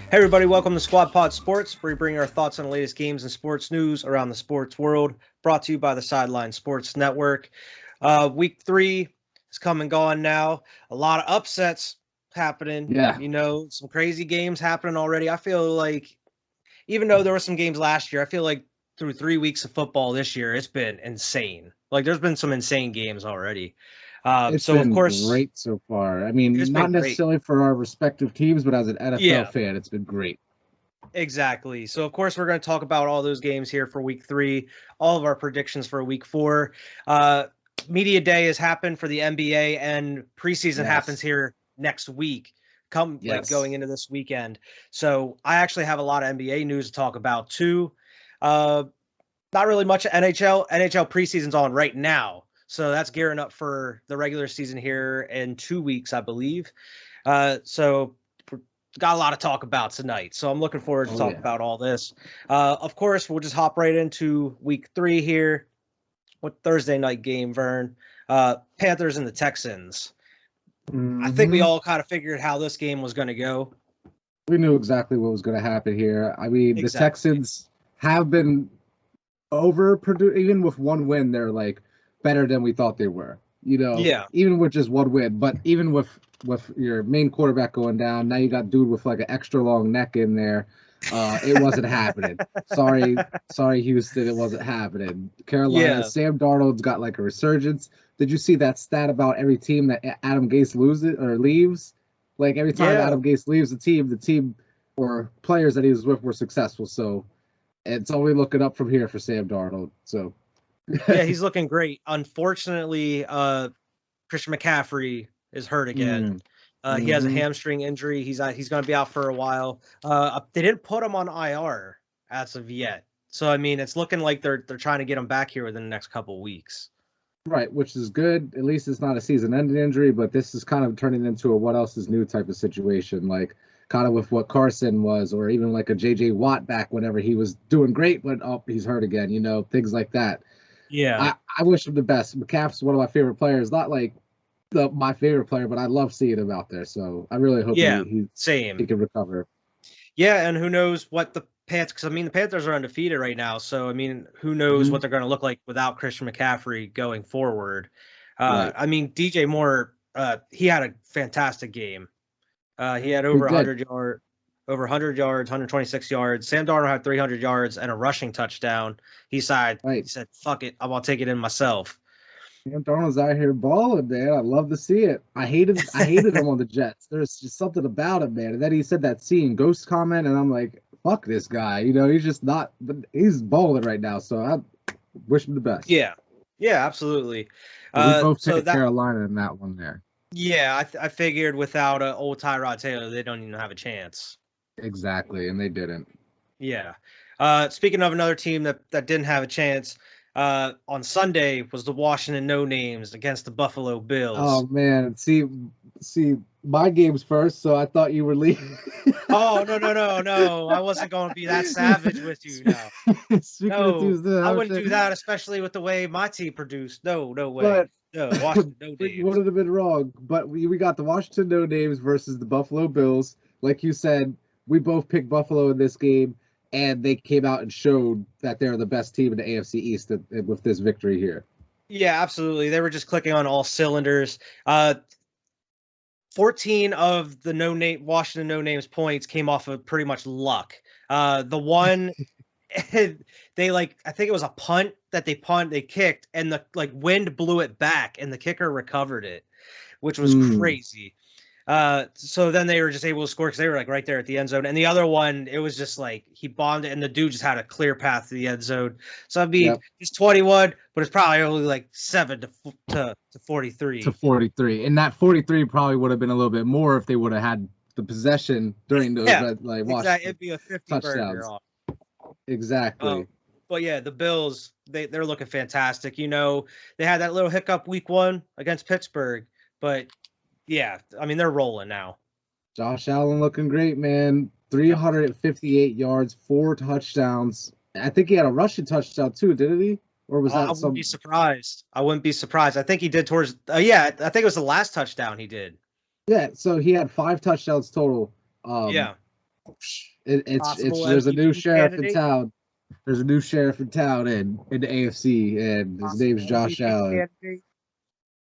Hey everybody, welcome to Squad Pod Sports, where we bring our thoughts on the latest games and sports news around the sports world, brought to you by the Sideline Sports Network. Week 3 is come and gone now. A lot of upsets happening. Yeah, Some crazy games happening already. I feel like, even though there were some games last year, I feel like through 3 weeks of football this year, it's been insane. Like, there's been some insane games already. it's So, of been course, great so far. I it's mean, been not great. necessarily for our respective teams, but as an NFL Yeah. fan, it's been great. Exactly. So, of course, we're going to talk about all those games here for week 3, all of our predictions for week 4. Uh, Media day has happened for the NBA, and preseason happens Yes, here next week, going yes. into this weekend. So, I actually have a lot of NBA news to talk about too. Uh, Not really much NHL. NHL preseason's on right now. So, that's gearing up for the regular season here in 2 weeks, I believe. So got a lot to talk about tonight. So I'm looking forward to Oh talk yeah. about all this. Of course, we'll just hop right into week 3 here with Thursday night game, Vern. Panthers and the Texans. I think we hmm all kind of figured how this game was going to go. We knew exactly what was going to happen here. I mean, the Exactly. Texans have been overproduced. Even with one win, they're like better than we thought they were. Yeah. Even with just one win, but even with your main quarterback going down, now you got dude with like an extra long neck in there. It wasn't happening. Sorry, Houston, it wasn't happening. Carolina, Yeah. Sam Darnold's got like a resurgence. Did you see that stat about every team that Adam Gase loses or leaves? Like every time Yeah. Adam Gase leaves the team or players that he was with were successful. So it's only looking up from here for Sam Darnold. So Yeah. He's looking great. Unfortunately, Christian McCaffrey is hurt again. mm, He has a hmm hamstring injury. He's going to be out for a while. They didn't put him on IR as of yet, so I mean, it's looking like they're trying to get him back here within the next couple of weeks. Right, which is good. At least it's not a season-ending injury, but this is kind of turning into a what else is new type of situation, like kind of with what Carson was, or even like a JJ Watt back whenever he was doing great, but oh, he's hurt again. Things like that. Yeah, I wish him the best. McCaff's one of my favorite players, not like my favorite player, but I love seeing him out there. So I really hope yeah, he same. can recover. Yeah, and who knows what the Panthers? Because I mean, the Panthers are undefeated right now, so I mean, who knows Hmm what they're going to look like without Christian McCaffrey going forward? Right, I mean, DJ Moore, he had a fantastic game. He had he did. over 100 yards, 126 yards. Sam Darnold had 300 yards and a rushing touchdown. Right. He said, "Fuck it, I'm gonna take it in myself." Sam Darnold's out here balling, man. I love to see it. I hated him on the Jets. There's just something about him, man. And then he said that scene ghost comment, and I'm like, fuck this guy. He's just not. But he's balling right now. So I wish him the best. Yeah, yeah, absolutely. But we both So picked that Carolina in that one there. yeah, I figured without old Tyrod Taylor, they don't even have a chance. Exactly, and they didn't. Yeah. Speaking of another team that didn't have a chance, on Sunday was the Washington No Names against the Buffalo Bills. Oh man, see, my game's first, so I thought you were leaving. Oh, no, no, no, no. I wasn't going to be that savage with you. No, Speaking of no, teams that I have a wouldn't chance, do that, especially with the way my team produced. No, no way. but No, Washington, no but you names. wouldn't have been wrong. But we got the Washington No Names versus the Buffalo Bills. Like you said, we both picked Buffalo in this game, and they came out and showed that they're the best team in the AFC East with this victory here. Yeah, absolutely. They were just clicking on all cylinders. 14 of the no name Washington no names points came off of pretty much luck. The one they I think it was a punt that they kicked, and the wind blew it back, and the kicker recovered it, which was Mm, crazy. So then they were just able to score because they were right there at the end zone. And the other one, it was just he bombed it, and the dude just had a clear path to the end zone. So I mean, yep, it's 21, but it's probably only 7 to 43. to 43, and that 43 probably would have been a little bit more if they would have had the possession during those Yeah, exactly. Washington It'd be a 50 burger touchdowns. off. Exactly. But yeah, the Bills, they're looking fantastic. They had that little hiccup week 1 against Pittsburgh, but yeah, I mean, they're rolling now. Josh Allen looking great, man. Yep. 358 yards, 4 touchdowns. I think he had a rushing touchdown too, didn't he? Or was I that wouldn't be some? surprised. I wouldn't be surprised. I think he did towards. Yeah, I think it was the last touchdown he did. Yeah, so he had 5 touchdowns total. Yeah. Possible There's a new MVP sheriff in candidate. town. There's a new sheriff in town in the AFC, and his name's Josh MVP Allen. candidate.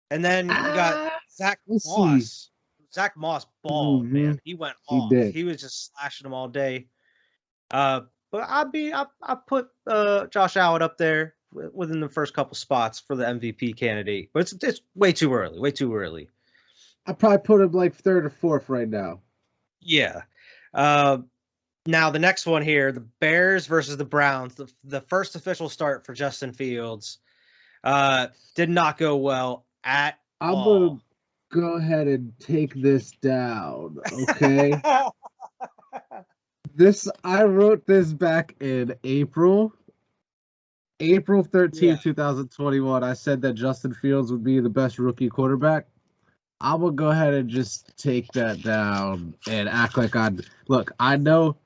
And then you got Zach We'll Moss. see. Zach Moss balled, man. He went off. did. He was just slashing them all day. But I put Josh Allen up there within the first couple spots for the MVP candidate. But it's way too early. Way too early. I probably put him like third or fourth right now. Yeah. Now the next one here, the Bears versus the Browns. The first official start for Justin Fields did not go well at I'm all. gonna go ahead and take this down, okay? I wrote this back in April 13th, 2021. I said that Justin Fields would be the best rookie quarterback. I'm gonna go ahead and just take that down and act like I know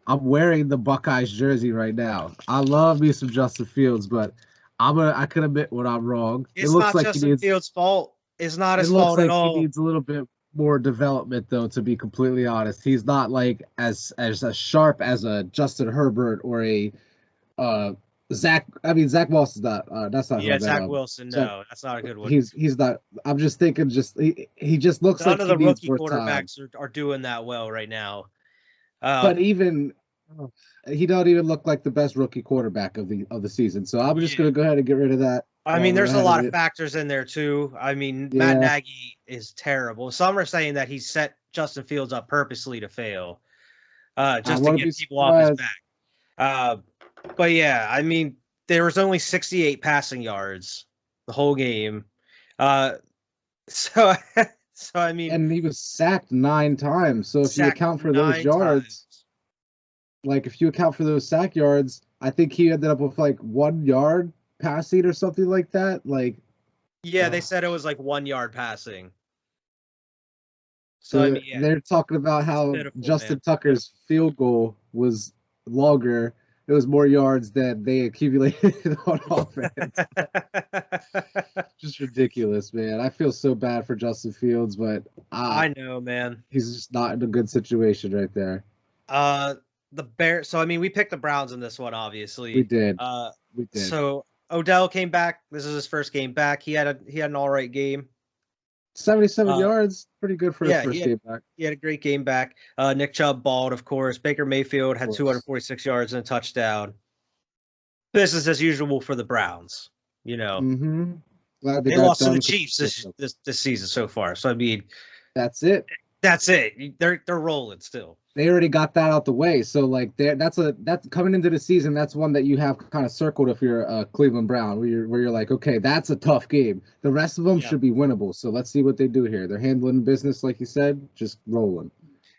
I'm wearing the Buckeyes jersey right now. I love me some Justin Fields, but I can admit when I'm wrong. It's not Justin Fields' fault. It's not his fault at all. He needs a little bit more development, though, to be completely honest. He's not like as sharp as a Justin Herbert or a Zach. I mean, Zach Wilson is not. That's not. Yeah, Zach Wilson. No, that's not a good one. He's not. I'm just thinking. He just looks None like of the he needs rookie more quarterbacks time. are doing that well right now. But even he don't even look like the best rookie quarterback of the season. So I'm just gonna go ahead and get rid of that. I mean, there's a lot of factors in there too. I mean, Matt Nagy is terrible. Some are saying that he set Justin Fields up purposely to fail, just to get people off his back. But yeah, I mean, there was only 68 passing yards the whole game. So I mean, and he was sacked 9 times. So if you account for those yards, like if you account for those sack yards, I think he ended up with like 1 yard passing or something like that. Like, they said it was like 1 yard passing. So I mean, they're talking about how Justin Tucker's field goal was longer. It was more yards than they accumulated on offense. Just ridiculous, man. I feel so bad for Justin Fields, but I know, man. He's just not in a good situation right there. The Bears. So I mean, we picked the Browns in this one, obviously. We did. So Odell came back. This is his first game back. He had an all right game. 77 yards, pretty good for his first game back. He had a great game back. Nick Chubb balled, of course. Baker Mayfield had 246 yards and a touchdown. Business as usual for the Browns. You know, Glad they lost to the Chiefs this season so far. So I mean, that's it. They're rolling still. They already got that out the way. So like that's coming into the season. That's one that you have kind of circled if you're a Cleveland Brown, where you're like, okay, that's a tough game. The rest of them should be winnable. So let's see what they do here. They're handling business, like you said, just rolling.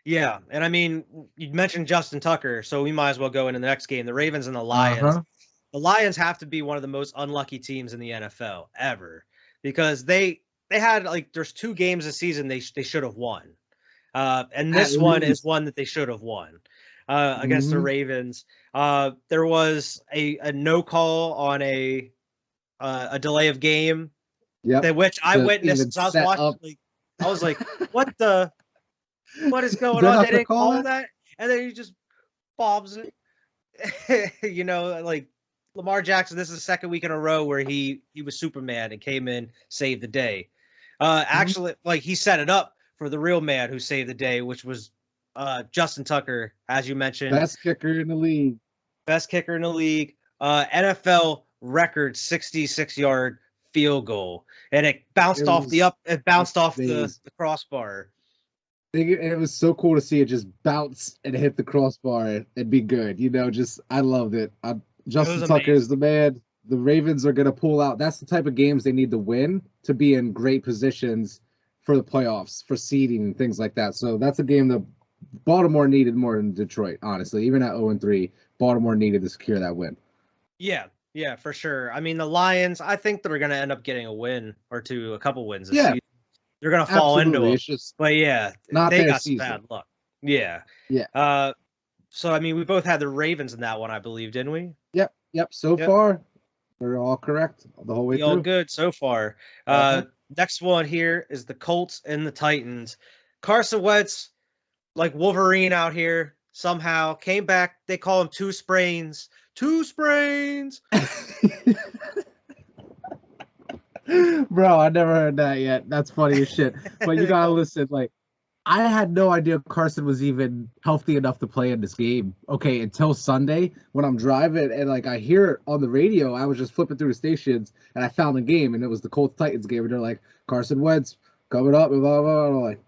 Yeah, and I mean, you mentioned Justin Tucker, so we might as well go into the next game. The Ravens and the Lions. The Lions have to be one of the most unlucky teams in the NFL ever, because they had there's 2 games this season they should have won. And this one is one that they should have won against the Ravens. There was a no call on a delay of game, which I witnessed. I was watching. I was like, what is going on? They didn't call that, and then he just bobs it. You know, like Lamar Jackson. This is the second week in a row where he was Superman and came in, saved the day. Actually, he set it up for the real man who saved the day, which was Justin Tucker, as you mentioned. Best kicker in the league. NFL record 66-yard field goal, and it bounced off the crossbar. It was so cool to see it just bounce and hit the crossbar and be good. You know, I loved it. Justin Tucker is the man. The Ravens are going to pull out. That's the type of games they need to win to be in great positions for the playoffs, for seeding and things like that. So that's a game that Baltimore needed more than Detroit, honestly. Even at 0-3, Baltimore needed to secure that win. Yeah, for sure. I mean, the Lions, I think they're going to end up getting a win or two, a couple wins this season. They're going to fall into it. But they got some bad luck. Yeah. So, I mean, we both had the Ravens in that one, I believe, didn't we? Yep. So far, we're all correct the whole way through. All good so far. Next one here is the Colts and the Titans. Carson Wentz, like Wolverine out here, somehow, came back. They call him two sprains. Two sprains. Bro, I never heard that yet. That's funny as shit. But you gotta listen, like, I had no idea Carson was even healthy enough to play in this game. Okay, until Sunday when I'm driving and like I hear it on the radio. I was just flipping through the stations and I found the game and it was the Colts Titans game and they're like Carson Wentz coming up and blah blah blah. And I'm like,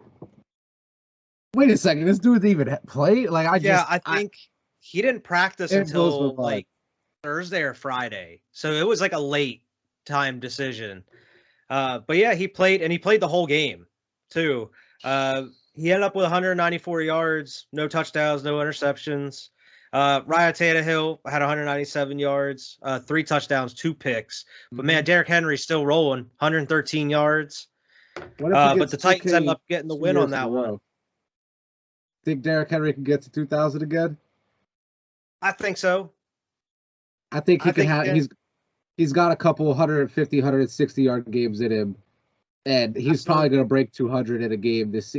wait a second, this dude even play? Like I think he didn't practice until like Thursday or Friday, so it was like a late time decision. But yeah, he played the whole game too. He ended up with 194 yards, no touchdowns, no interceptions. Ryan Tannehill had 197 yards, 3 touchdowns, 2 picks. But man, Derrick Henry's still rolling, 113 yards. But the Titans ended up getting the win on that one. Think Derrick Henry can get to 2,000 again? I think so. I think he can have. He's got a couple 150, 160 yard games in him. And he's probably going to break 200 in a game this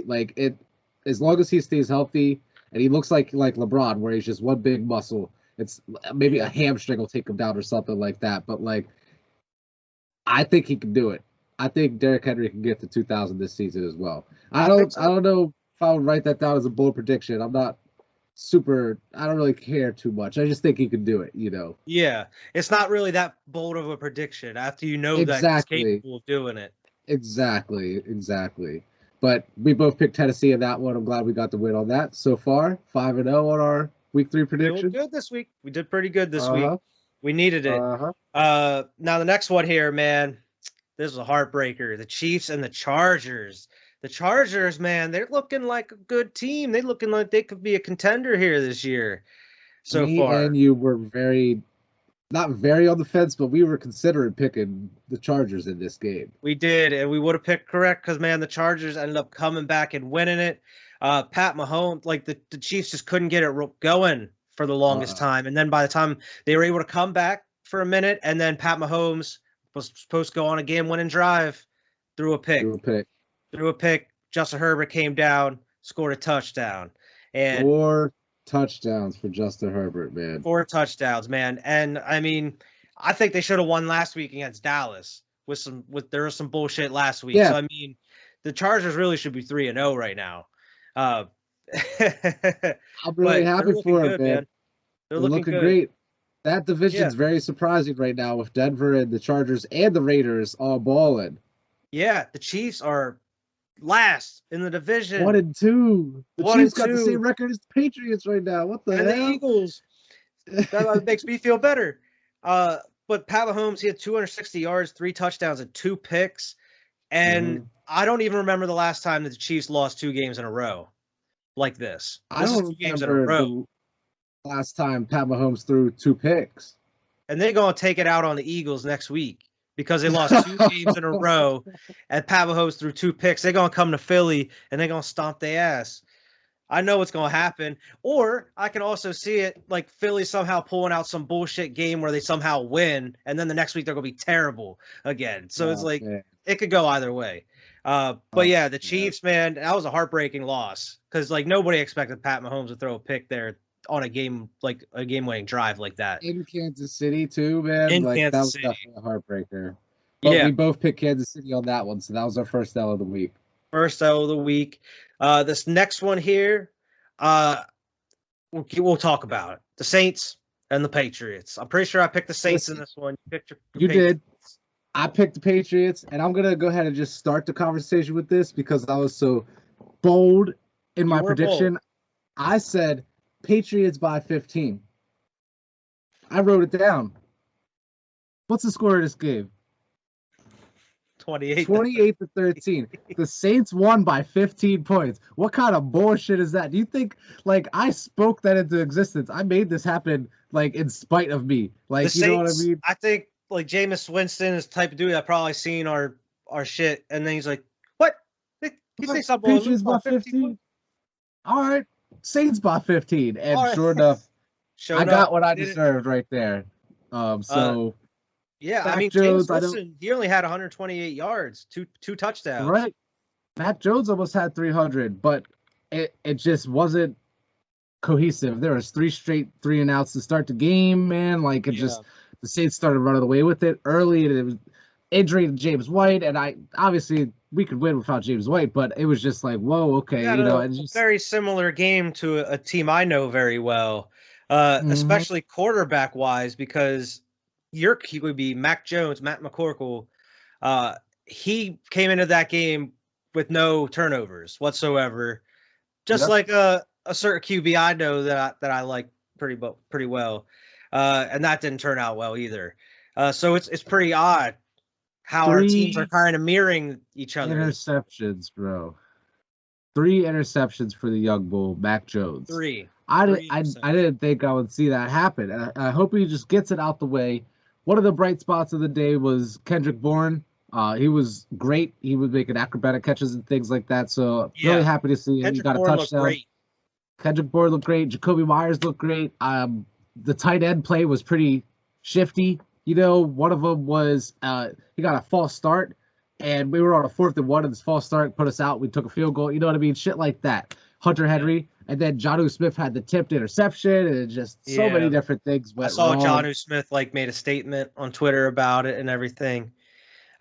as long as he stays healthy and he looks like LeBron where he's just one big muscle. It's maybe a hamstring will take him down or something like that, but like I think he can do it. I think Derrick Henry can get to 2,000 this season as well. I don't know if I would write that down as a bold prediction. I don't really care too much. I just think he can do it, you know. Yeah. It's not really that bold of a prediction after you know that he's capable of doing it. Exactly. But we both picked Tennessee in that one. I'm glad we got the win on that. So far, 5-0 on our week 3 prediction. Good this week. We did pretty good this week. We needed it. Now the next one here, man. This is a heartbreaker. The Chiefs and the Chargers. The Chargers, man, they're looking like a good team. They're looking like they could be a contender here this year. Me and you were not very on the fence, but we were considering picking the Chargers in this game. We did, and we would have picked correct because, man, the Chargers ended up coming back and winning it. Pat Mahomes, like the Chiefs just couldn't get it going for the longest time. And then by the time they were able to come back for a minute, and then Pat Mahomes was supposed to go on a game-winning drive, threw a pick. Justin Herbert came down, scored a touchdown. And 4 touchdowns for Justin Herbert, man. 4 touchdowns, man. And I mean, I think they should have won last week against Dallas there was some bullshit last week. Yeah. So I mean, the Chargers really should be 3-0 right now. I'm really happy for it, man. They're looking great. That division's very surprising right now with Denver and the Chargers and the Raiders all balling. Yeah, the Chiefs are last in the division. 1-2. The Chiefs got the same record as the Patriots right now. What the hell? The Eagles. That makes me feel better. But Pat Mahomes, he had 260 yards, 3 touchdowns, and 2 picks. And I don't even remember the last time that the Chiefs lost 2 games in a row like this. I don't remember games in a row. The last time Pat Mahomes threw 2 picks. And they're going to take it out on the Eagles next week. Because they lost 2 games in a row, and Pat Mahomes threw 2 picks. They're going to come to Philly, and they're going to stomp their ass. I know what's going to happen. Or I can also see it like Philly somehow pulling out some bullshit game where they somehow win, and then the next week they're going to be terrible again. So it's like it could go either way. But yeah, the Chiefs, man, that was a heartbreaking loss because like nobody expected Pat Mahomes to throw a pick there on a game-winning drive like that. In Kansas City too, man. That was definitely a heartbreaker. But we both picked Kansas City on that one, so that was our first L of the week. This next one here, we'll talk about it. The Saints and the Patriots. I'm pretty sure I picked the Saints in this one. You did. I picked the Patriots, and I'm gonna go ahead and just start the conversation with this because I was so bold in my prediction. Bold. I said Patriots by 15. I wrote it down. What's the score of this game? 28 to 13. The Saints won by 15 points. What kind of bullshit is that? Do you think like I spoke that into existence? I made this happen like in spite of me. Like the you Saints, know what I mean? I think like Jameis Winston is the type of dude that probably seen our shit and then he's like, "What? You think something Patriots by 15? All right. Saints by 15, and sure enough, I got what I deserved right there. Yeah, I mean, James Wilson, he only had 128 yards, two touchdowns. Right. Mac Jones almost had 300, but it just wasn't cohesive. There was three straight 3-and-outs to start the game, man. Like, it Yeah. just, the Saints started running away with it early, and it was injury to James White, and I obviously we could win without James White, but it was just like, whoa, You okay, had a and just very similar game to a team I know very well, mhm. especially quarterback wise, because your key would be Mac Jones, Matt McCorkle. Uh, he came into that game with no turnovers whatsoever, just Yep. like a certain QB I know that I like pretty well, and that didn't turn out well either. So it's pretty odd how our teams are Three kind of mirroring each other. interceptions, bro. 3 interceptions for the young bull, Mac Jones. Three, I, did, three I interceptions. didn't think I would see that happen. I hope he just gets it out the way. One of the bright spots of the day was Kendrick Bourne. He was great. He was making acrobatic catches and things like that. So really Yeah, happy to see him. He Kendrick got a Bourne looked touchdown. great. Kendrick Bourne looked great. Jacoby Myers looked great. The tight end play was pretty shifty. One of them was he got a false start, and we were on a 4th-and-1, and this false start put us out. We took a field goal. You know what I mean? Shit like that. Hunter Yeah, Henry, and then Jonnu Smith had the tipped interception, and just so many yeah. different things I went saw wrong. Jonnu Smith like made a statement on Twitter about it and everything.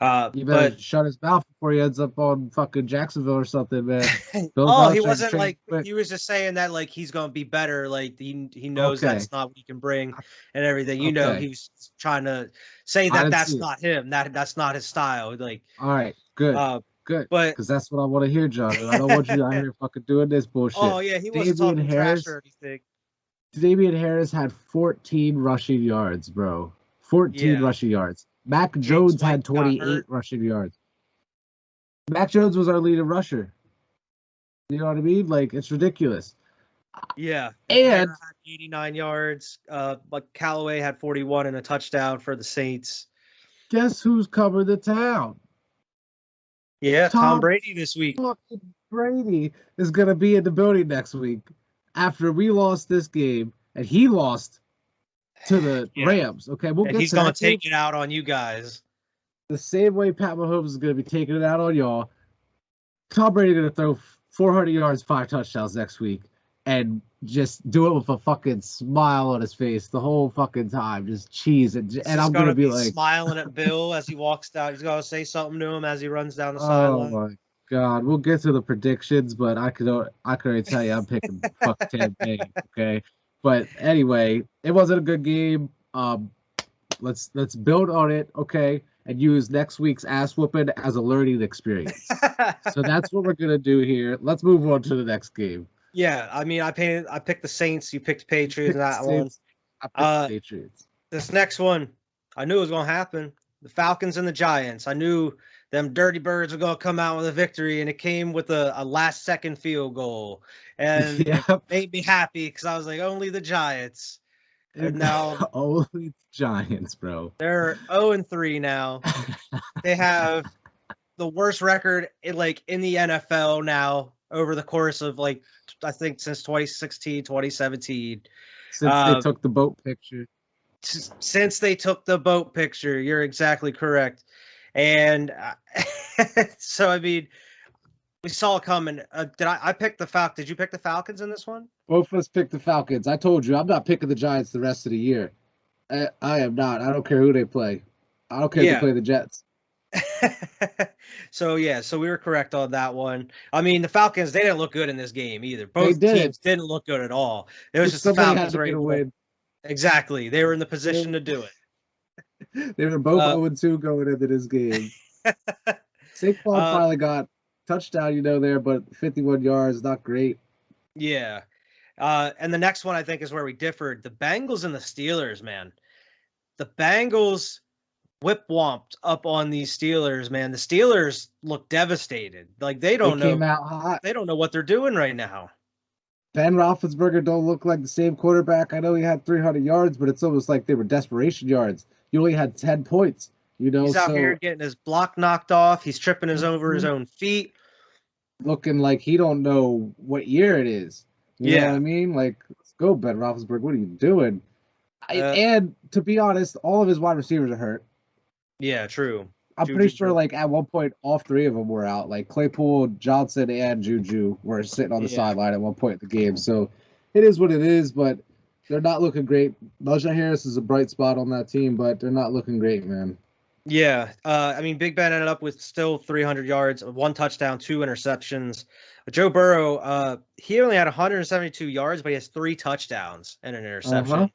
You better But shut his mouth before he ends up on fucking Jacksonville or something, man. Bill oh, he Belichick wasn't trained like quick. he was just saying that like he's gonna be better. Like he knows Okay, that's not what he can bring and everything. okay. He's trying to say I that didn't that's see it. not him. That's not his style. Like, All right, good, uh, good, but because that's what I want to hear, John. And I don't want you out here fucking doing this oh bullshit. yeah, he wasn't Damian talking trash Harris, or anything. Damian Harris had 14 rushing yards, bro. 14 Yeah, rushing yards. Mac James Jones White had got 28 hurt. rushing yards. Mac Jones was our leading rusher. You know what I mean? Like, it's ridiculous. Yeah, Kamara And had 89 yards. But Callaway had 41 and a touchdown for the Saints. guess who's covering the town? Yeah, Tom Tom Brady this week. fucking Brady is going to be in the building next week after we lost this game and he lost to the Yeah, Rams. Okay, we'll and get he's to gonna that game. take it out on you guys. The same way Pat Mahomes is going to be taking it out on y'all. Tom Brady going to throw 400 yards, 5 touchdowns next week, and just do it with a fucking smile on his face the whole fucking time, just cheese. And He's just I'm going to gonna be be like, smiling at Bill as he walks down. He's gonna say something to him as he runs down the oh sideline. my God. We'll get to the predictions, but I could already tell you I'm picking fuck Tampa Bay, okay? But anyway, it wasn't a good game. Let's build on it, okay, and use next week's ass whooping as a learning experience. So that's what we're gonna do here. Let's move on to the next game. Yeah, I mean, I picked the Saints. You picked the You Patriots in picked the that one. Saints. I picked the Uh, Patriots. this next one, I knew it was gonna happen. The Falcons and the Giants. I knew them dirty birds were gonna come out with a victory, and it came with a last second field goal, and it Yep. made me happy because I was like, only the Giants. And now Only Giants, bro. they're 0-3 now. They have the worst record in the NFL now over the course of I think since 2016, 2017. Since they Uh, took the boat picture. since they took the boat picture, you're exactly correct. And so I mean, we saw it coming. I pick the Falcons? Did you pick the Falcons in this one? Both of us picked the Falcons. I told you I'm not picking the Giants the rest of the year. I am not. I don't care who they play. I don't care if they Yeah. play the Jets. So yeah, so we were correct on that one. I mean, the Falcons, they didn't look good in this game either. They Both didn't. teams didn't look good at all. It was just the Somebody had Falcons to were get a able to win. exactly. They were in the position They, to do they were both it. 0-2 going into this game. Uh, Saquon uh, finally got touchdown, there, but 51 yards, not great. yeah. And the next one I think is where we differed. The Bengals and the Steelers, man. The Bengals whip womped up on these Steelers, man. The Steelers look devastated. Like they They don't came know out hot. they don't know what they're doing right now. Ben Roethlisberger don't look like the same quarterback. I know he had 300 yards, but it's almost like they were desperation yards. You only had 10 points, He's out here so getting his block knocked off. He's tripping over his mhm, own feet. looking like he don't know what year it is. You know what I Yeah. mean? Like, let's go, Ben Roethlisberger. What are you doing? Uh, And to be honest, all of his wide receivers are hurt. yeah, true. I'm Juju pretty sure, Jones. like, at one point, all three of them were out. Like, Claypool, Johnson, and Juju were sitting on the Yeah. sideline at one point in the game. So it is what it is, but they're not looking great. Najee Harris is a bright spot on that team, but they're not looking great, man. Yeah, I mean, Big Ben ended up with still 300 yards, 1 touchdown, 2 interceptions. Joe Burrow, he only had 172 yards, but he has 3 touchdowns and an interception.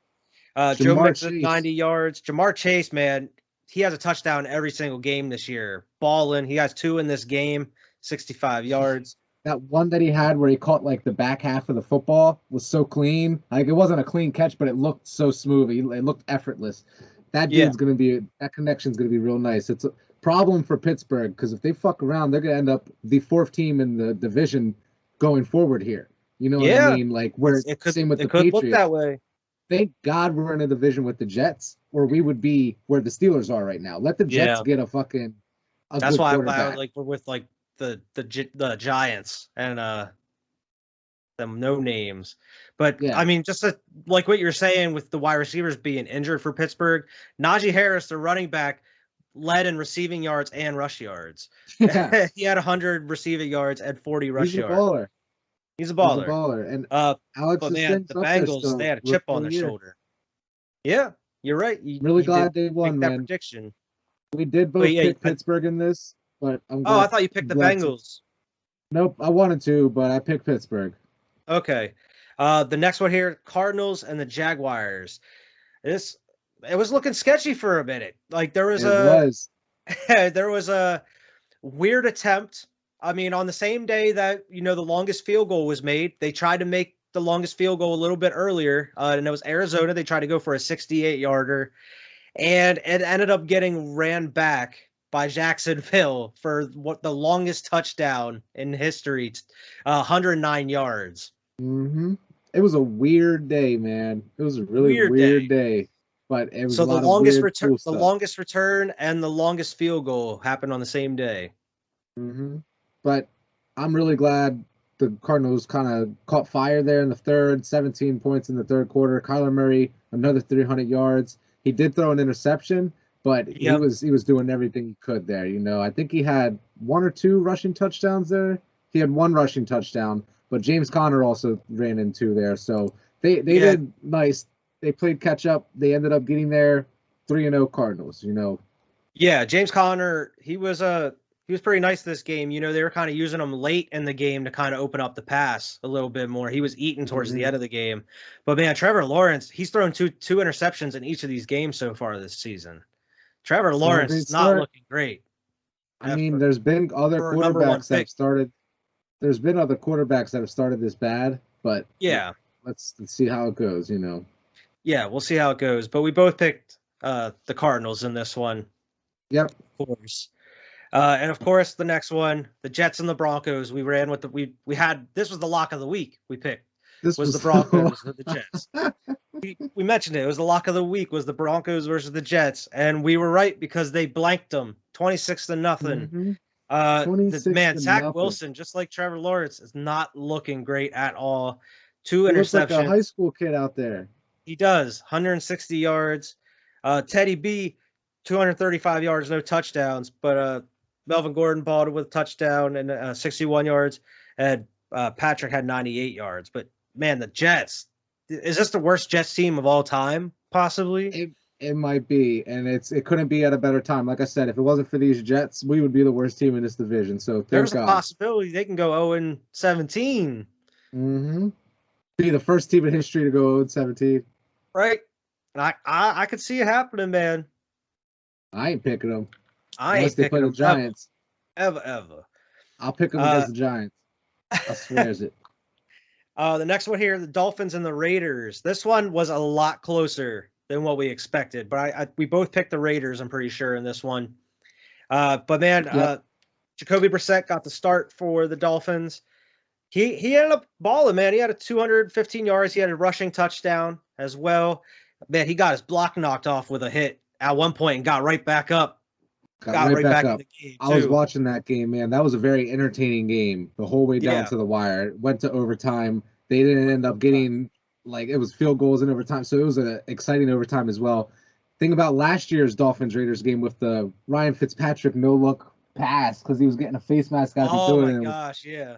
Joe Jamar Mixon, Chase. 90 yards. Jamar Chase, man, he has a touchdown every single game this year. Balling, he has 2 in this game, 65 yards. That one that he had where he caught like the back half of the football was so clean. Like it wasn't a clean catch, but it looked so smooth. It looked effortless. That dude's gonna be that connection's gonna be real nice. It's a problem for Pittsburgh because if they fuck around, they're gonna end up the 4th team in the division going forward here. You know what I mean? Like where same with the Patriots. Look that way. Thank God we're in a division with the Jets, or we would be where the Steelers are right now. Let the Jets get a fucking. That's why like we're with like the Giants and them no names. But I mean, just like what you're saying with the wide receivers being injured for Pittsburgh, Najee Harris, the running back, led in receiving yards and rush yards. Yeah. He had 100 receiving yards and 40 rush yards. Baller. He's a baller. He's a baller. And Alex, but man, the Bengals, they had a chip on their shoulder. Yeah, you're right. Really glad they won, that man. prediction. We did both pick Pittsburgh in this, but I'm glad. Oh, I thought you picked the Bengals. Nope, I wanted to, but I picked Pittsburgh. Okay. The next one here, Cardinals and the Jaguars. It was looking sketchy for a minute. Like there was there was a weird attempt. I mean, on the same day that, the longest field goal was made, they tried to make the longest field goal a little bit earlier, and it was Arizona. They tried to go for a 68-yarder, and it ended up getting ran back by Jacksonville for what the longest touchdown in history, 109 yards. Mm-hmm. It was a weird day, man. It was a really weird day. But it was so the longest return, the longest return, and the longest field goal happened on the same day. Mm-hmm. But I'm really glad the Cardinals kind of caught fire there in the third. 17 points in the third quarter. Kyler Murray, another 300 yards. He did throw an interception, but he was doing everything he could there. I think he had 1 or 2 rushing touchdowns there. He had 1 rushing touchdown, but James Conner also ran in 2 there. So they did nice. They played catch up. They ended up getting there 3-0 Cardinals, Yeah, James Conner, he was pretty nice this game. They were kind of using him late in the game to kind of open up the pass a little bit more. He was eating towards the end of the game. But man, Trevor Lawrence, he's thrown two interceptions in each of these games so far this season. Trevor Lawrence is not looking great. I mean, there's been other quarterbacks that have started. There's been other quarterbacks that have started this bad, but let's see how it goes, Yeah, we'll see how it goes. But we both picked the Cardinals in this one. Yep. Of course. And of course, the next one, the Jets and the Broncos. We ran with we had this was the lock of the week. We picked this was the Broncos or the Jets. We mentioned it. It was the lock of the week. Was the Broncos versus the Jets, and we were right because they blanked them 26-0. Mm-hmm. Zach Wilson, just like Trevor Lawrence, is not looking great at all. 2 interceptions. Looks like a high school kid out there. He does. 160 yards. Teddy B, 235 yards, no touchdowns, but Melvin Gordon balled with a touchdown and 61 yards, and Patrick had 98 yards. But man, the Jets, is this the worst Jets team of all time? Possibly. It might be, and it couldn't be at a better time. Like I said, if it wasn't for these Jets, we would be the worst team in this division. So there's a possibility they can go 0-17. Mm-hmm. Be the first team in history to go 0-17. Right. I could see it happening, man. I ain't picking them. Unless they play the Giants. Ever. I'll pick them against the Giants. I swear it. The next one here, the Dolphins and the Raiders. This one was a lot closer than what we expected, but we both picked the Raiders, I'm pretty sure, in this one. But man, Jacoby Brissett got the start for the Dolphins. He ended up balling, man. He had 215 yards. He had a rushing touchdown as well. Man, he got his block knocked off with a hit at one point and got right back up. Got right back up. In the game I was watching that game, man. That was a very entertaining game the whole way down to the wire. It went to overtime. They didn't end up getting, it was field goals in overtime, so it was an exciting overtime as well. Think about last year's Dolphins-Raiders game with the Ryan Fitzpatrick no-look pass because he was getting a face mask out. Oh, my gosh, yeah.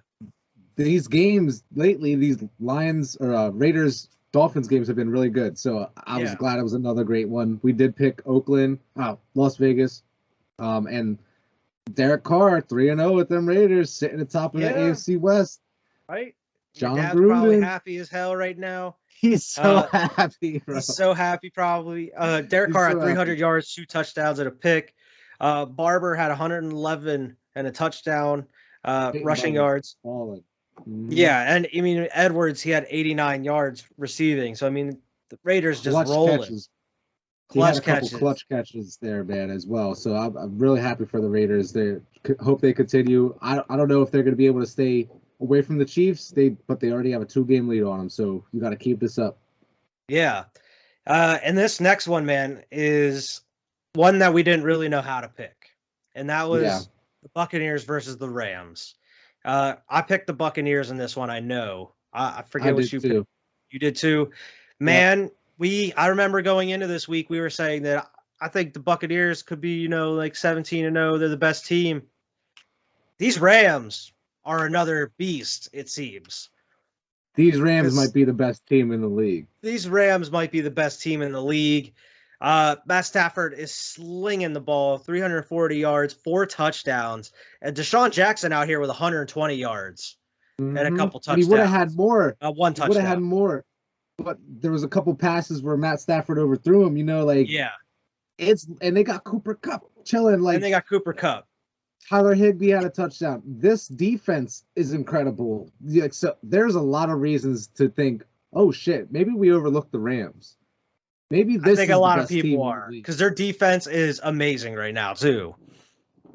these games lately, these Lions or Raiders Dolphins games have been really good. So I was glad it was another great one. We did pick Oakland, Las Vegas, and Derek Carr 3-0 with them Raiders sitting at the top of the AFC West. Right. John Your dad's Gruden, probably happy as hell right now. He's so happy, bro. He's so happy, probably. Derek Carr had 300 yards, 2 touchdowns, and a pick. Barber had 111 and a touchdown, rushing yards. Mm-hmm. Yeah, and I mean Edwards, he had 89 yards receiving. So I mean the Raiders just rolling. Catches. He had a couple clutch catches there, man, as well. So I'm really happy for the Raiders. They hope they continue. I don't know if they're going to be able to stay away from the Chiefs. But they already have a 2-game lead on them. So you got to keep this up. Yeah. And this next one, man, is one that we didn't really know how to pick. And that was the Buccaneers versus the Rams. I picked the Buccaneers in this one, I know. I forget what you picked. You did too. Man, I remember going into this week, we were saying that I think the Buccaneers could be, like 17-0. They're the best team. These Rams are another beast, it seems. These Rams might be the best team in the league. These Rams might be the best team in the league. Matt Stafford is slinging the ball, 340 yards, 4 touchdowns. And Deshaun Jackson out here with 120 yards and a couple touchdowns. He would have had more. 1 touchdown. Would have had more. But there was a couple passes where Matt Stafford overthrew him, and they got Cooper Kupp chilling. And they got Cooper Kupp. Tyler Higbee had a touchdown. This defense is incredible. So there's a lot of reasons to think, oh shit, maybe we overlooked the Rams. Maybe this. I think a lot of people are, because their defense is amazing right now too.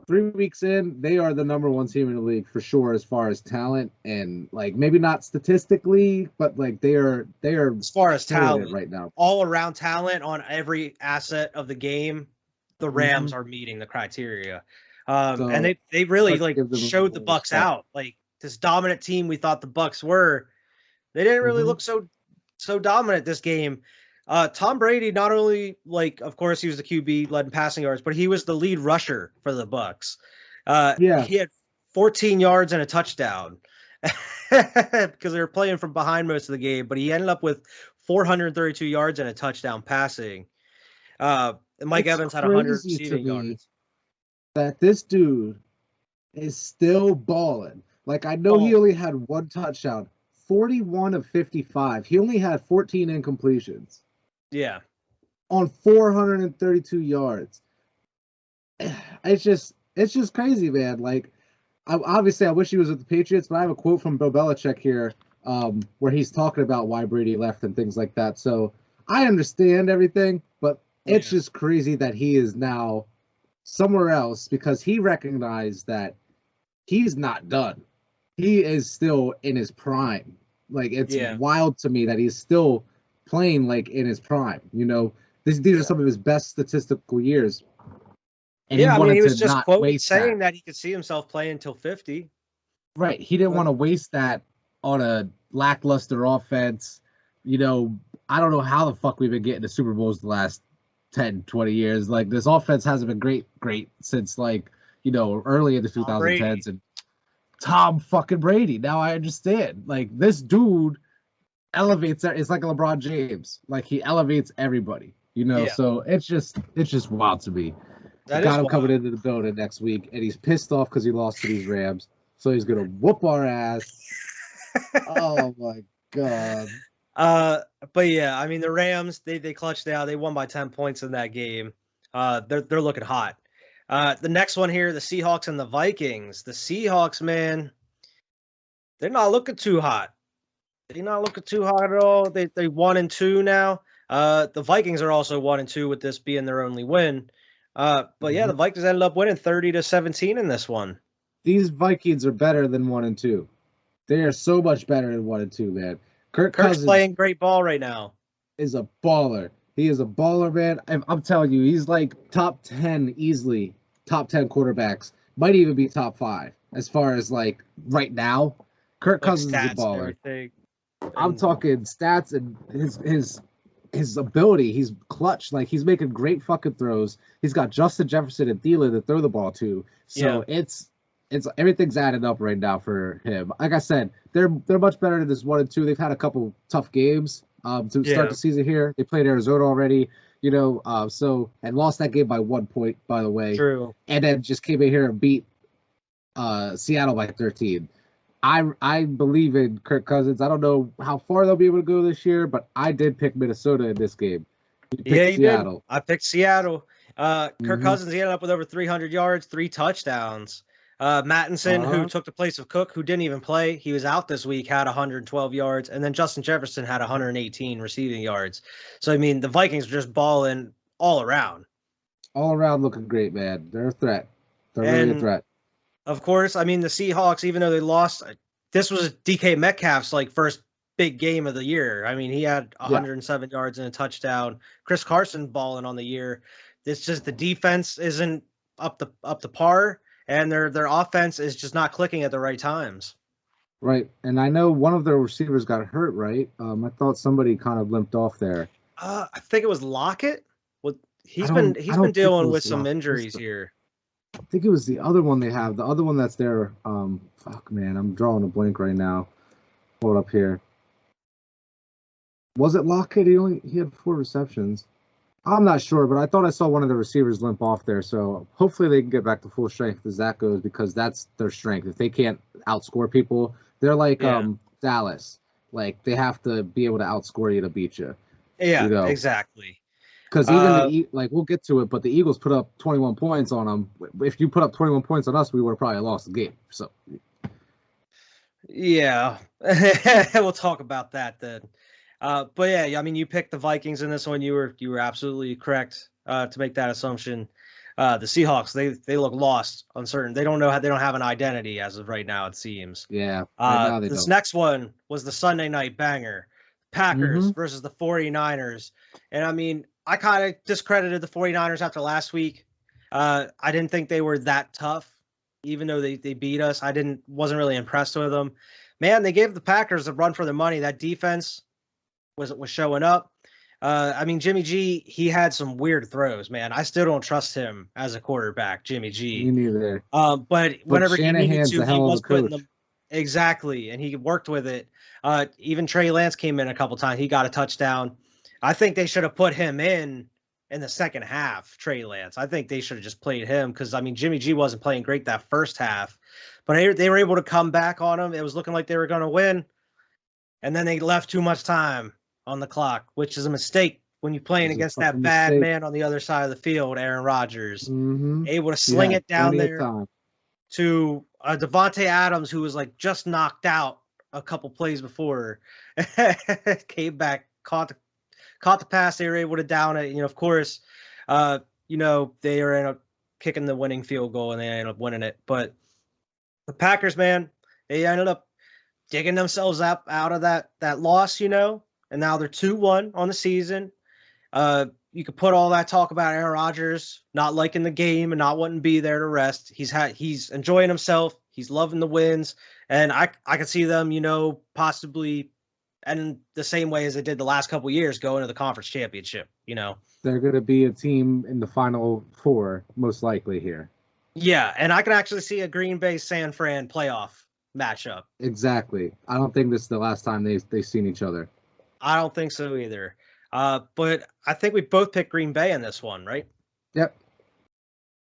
3 weeks in, they are the number 1 team in the league for sure as far as talent, and maybe not statistically, but they are as far as talent right now. All around talent on every asset of the game, the Rams are meeting the criteria. And they really showed the Bucs out. This dominant team we thought the Bucs were, they didn't really look so dominant this game. Tom Brady, not only of course he was the QB, led in passing yards, but he was the lead rusher for the Bucs. He had 14 yards and a touchdown because they were playing from behind most of the game, but he ended up with 432 yards and a touchdown passing. And Mike Evans had 100 receiving yards. That this dude is still balling. I know he only had 1 touchdown, 41 of 55. He only had 14 incompletions. Yeah. On 432 yards. It's just crazy, man. I wish he was with the Patriots, but I have a quote from Bill Belichick here, where he's talking about why Brady left and things like that. So I understand everything, but it's just crazy that he is now somewhere else, because he recognized that he's not done. He is still in his prime. It's wild to me that he's still playing in his prime. These are some of his best statistical years. And he was just quoted saying that he could see himself playing until 50. Right. He didn't want to waste that on a lackluster offense. I don't know how the fuck we've been getting to Super Bowls the last 10, 20 years. This offense hasn't been great since early in the 2010s. And Tom fucking Brady. Now I understand. This dude elevates. It's like a LeBron James. He elevates everybody. So it's just wild to me. Got him coming into the building next week, and he's pissed off because he lost to these Rams. So he's gonna whoop our ass. Oh my god. But yeah, I mean the Rams, they clutched out. They won by 10 points in that game. They're looking hot. The next one here, the Seahawks and the Vikings. The Seahawks, man, they're not looking too hot. They're not looking too hot at all. They 1-2 now. The Vikings are also 1-2 with this being their only win. But yeah, the Vikings ended up winning 30-17 in this one. These Vikings are better than 1-2. They are so much better than 1-2, man. Kirk's Cousins playing great ball right now. Is a baller. He is a baller, man. I'm telling you, he's top 10 easily. Top 10 quarterbacks. Might even be top 5 as far as right now. Kirk Cousins is a baller. I'm talking stats and his ability. He's clutch. He's making great fucking throws. He's got Justin Jefferson and Thielen to throw the ball to. So it's it's everything's added up right now for him. Like I said, they're much better than this 1-2. They've had a couple tough games to start Yeah, the season here. They played Arizona already, so and lost that game by 1 point, by the way, true. and then just came in here and beat Seattle by 13. I believe in Kirk Cousins. I don't know how far they'll be able to go this year, but I did pick Minnesota in this game. You Yeah, picked you did. Seattle. I picked Seattle. Kirk Mm-hmm. Cousins, he ended up with over 300 yards, 3 touchdowns. Mattinson, who Uh-huh. took the place of Cook, who didn't even play, he was out this week, had 112 yards, and then Justin Jefferson had 118 receiving yards. So I mean, the Vikings were just balling all around. All around looking great, man. They're a threat. They're really a And threat. of course, I mean, the Seahawks, even though they lost, this was DK Metcalf's like first big game of the year. I mean, he had Yeah. 107 yards and a touchdown. Chris Carson balling on the year. It's just the defense isn't up to par, and their offense is just not clicking at the right times. Right. And I know one of their receivers got hurt, right? I thought somebody kind of limped off there. I think it was Lockett. Well, I he's don't been think it dealing was with some Locke. injuries here. I think it was the other one they have. The other one that's there. Fuck, man. I'm drawing a blank right now. Hold up here. Was it Lockett? He had 4 receptions. I'm not sure, but I thought I saw one of the receivers limp off there. So hopefully they can get back to full strength as that goes, because that's their strength. If they can't outscore people, they're like Yeah, Dallas. Like they have to be able to outscore you to beat you. yeah, You know, exactly. because even Uh, like we'll get to it, but the Eagles put up 21 points on them. If you put up 21 points on us, we would have probably lost the game. So yeah, we'll talk about that then. But yeah, I mean, you picked the Vikings in this one. You were absolutely correct to make that assumption. The Seahawks, they look lost, uncertain. They don't know how they don't have an identity as of right now. It seems. yeah, right now they This don't. next one was the Sunday night banger, Packers Mm-hmm. versus the 49ers. And I mean, I kind of discredited the 49ers after last week. I didn't think they were that tough, even though they beat us. Wasn't really impressed with them. Man, they gave the Packers a run for their money. That defense was showing up. I mean, Jimmy G, he had some weird throws, man. I still don't trust him as a quarterback, Jimmy Me G. neither. But But whenever he needed Shanahan's to, a he hell of a was putting coach. them exactly, and he worked with it. Even Trey Lance came in a couple times. He got a touchdown. I think they should have put him in the second half, Trey Lance. I think they should have just played him because, I mean, Jimmy G wasn't playing great that first half, but they were able to come back on him. It was looking like they were going to win, and then they left too much time on the clock, which is a mistake when you're It playing was a against that fucking bad mistake. man on the other side of the field, Aaron Rodgers. Mm-hmm. Able to He sling had it down plenty of there time. to Devontae Adams, who was like just knocked out a couple plays before, came back, caught the pass. They were able to down it. Of course, they are in a kicking the winning field goal and they ended up winning it. But the Packers, man, they ended up digging themselves up out of that loss, and now they're 2-1 on the season. You could put all that talk about Aaron Rodgers not liking the game and not wanting to be there to rest. He's enjoying himself. He's loving the wins, and I could see them, possibly, and the same way as they did the last couple of years, going to the conference championship. They're going to be a team in the final four, most likely here. Yeah, and I can actually see a Green Bay San Fran playoff matchup. Exactly. I don't think this is the last time they've seen each other. I don't think so either. But I think we both picked Green Bay in this one, right? Yep.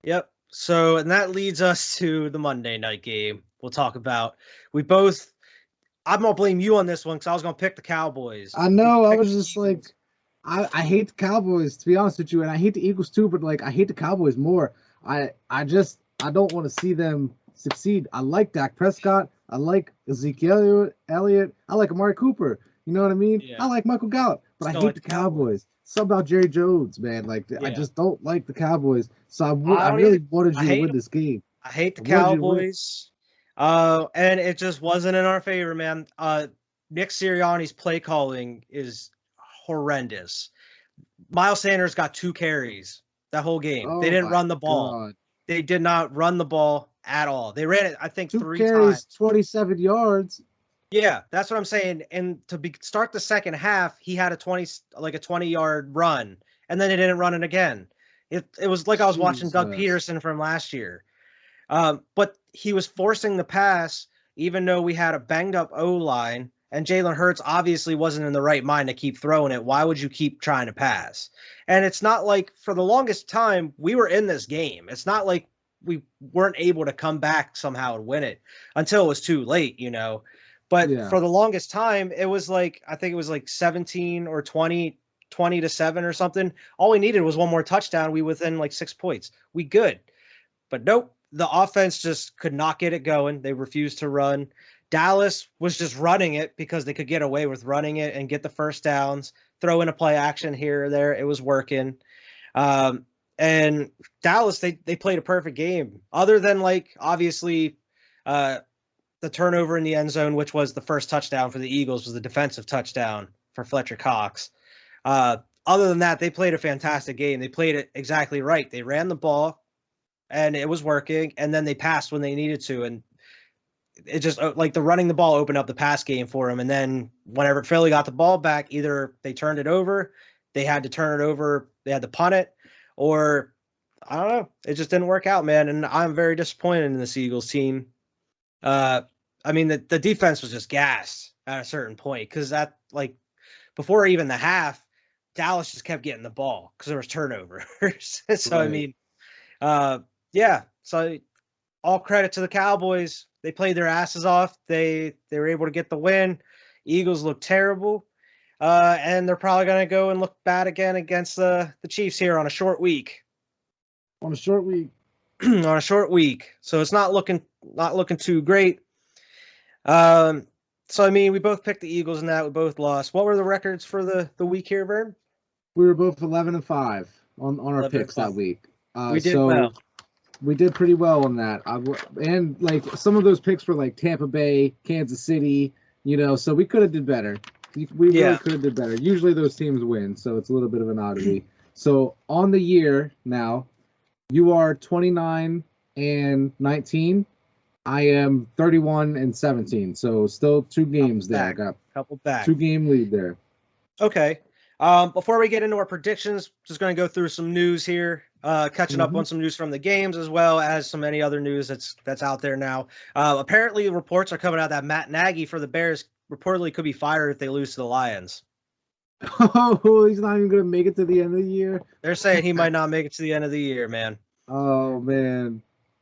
Yep. So, and that leads us to the Monday night game. We'll talk about. I'm gonna blame you on this one because I was gonna pick the Cowboys. I know. I was just like, I hate the Cowboys, to be honest with you, and I hate the Eagles too. But like, I hate the Cowboys more. I don't want to see them succeed. I like Dak Prescott. I like Ezekiel Elliott. I like Amari Cooper. You know what I mean? Yeah. I like Michael Gallup, but Just I don't hate like the the Cowboys. Cowboys. Something about Jerry Jones, man. Like, I Yeah. just don't like the Cowboys. So I don't really either. wanted I you to hate win them. this game. I hate the I wanted you to win it. Cowboys. And it just wasn't in our favor, man. Nick Sirianni's play calling is horrendous. Miles Sanders got 2 carries that whole game. They Oh didn't my run the ball. God. They did not run the ball at all. They ran it, I think, 2 3 carries, times. 27 yards. Yeah, that's what I'm saying. And start the second half, he had a 20-yard run, and then they didn't run it again. It was like I was watching Doug Jesus. Peterson from last year. But he was forcing the pass, even though we had a banged up O-line, and Jalen Hurts obviously wasn't in the right mind to keep throwing it. Why would you keep trying to pass? And it's not like for the longest time we were in this game. It's not like we weren't able to come back somehow and win it until it was too late, you know. But for the longest time, it was like, I think it was like 17 or 20-7 or something. All we needed was one more touchdown. We within like 6 points. We good. But nope, the offense just could not get it going. They refused to run. Dallas was just running it because they could get away with running it and get the first downs, throw in a play action here or there. It was working. And Dallas, they played a perfect game, other than like obviously the turnover in the end zone, which was the first touchdown for the Eagles, was the defensive touchdown for Fletcher Cox. Other than that, they played a fantastic game. They played it exactly right. They ran the ball and it was working, and then they passed when they needed to. And it just like the running the ball opened up the pass game for them. And then whenever Philly got the ball back, either they turned it over, they had to turn it over, they had to punt it, or I don't know. It just didn't work out, man. And I'm very disappointed in this Eagles team. I mean, the defense was just gassed at a certain point because that, like, before even the half, Dallas just kept getting the ball because there was turnovers. So, right. I mean, yeah. So all credit to the Cowboys. They played their asses off. They were able to get the win. Eagles look terrible. And they're probably going to go and look bad again against the Chiefs here on a short week. On a short week. On a short week. So it's not looking too great. So, I mean, we both picked the Eagles in that. We both lost. What were the records for the week here, Vern? We were both 11-5 on our picks that week. We did well. We did pretty well on that. And, like, some of those picks were, like, Tampa Bay, Kansas City, you know, so we could have did better. We really could have did better. Usually those teams win, so it's a little bit of an oddity. So, on the year now, you are 29-19. I am 31-17. So, still 2 games there. I got couple back. 2-game lead there. Okay. Before we get into our predictions, just going to go through some news here, catching up on some news from the games as well as some any other news that's out there now. Apparently, reports are coming out that Matt Nagy for the Bears reportedly could be fired if they lose to the Lions. Oh, he's not even going to make it to the end of the year? They're saying he might not make it to the end of the year, man. Oh, man.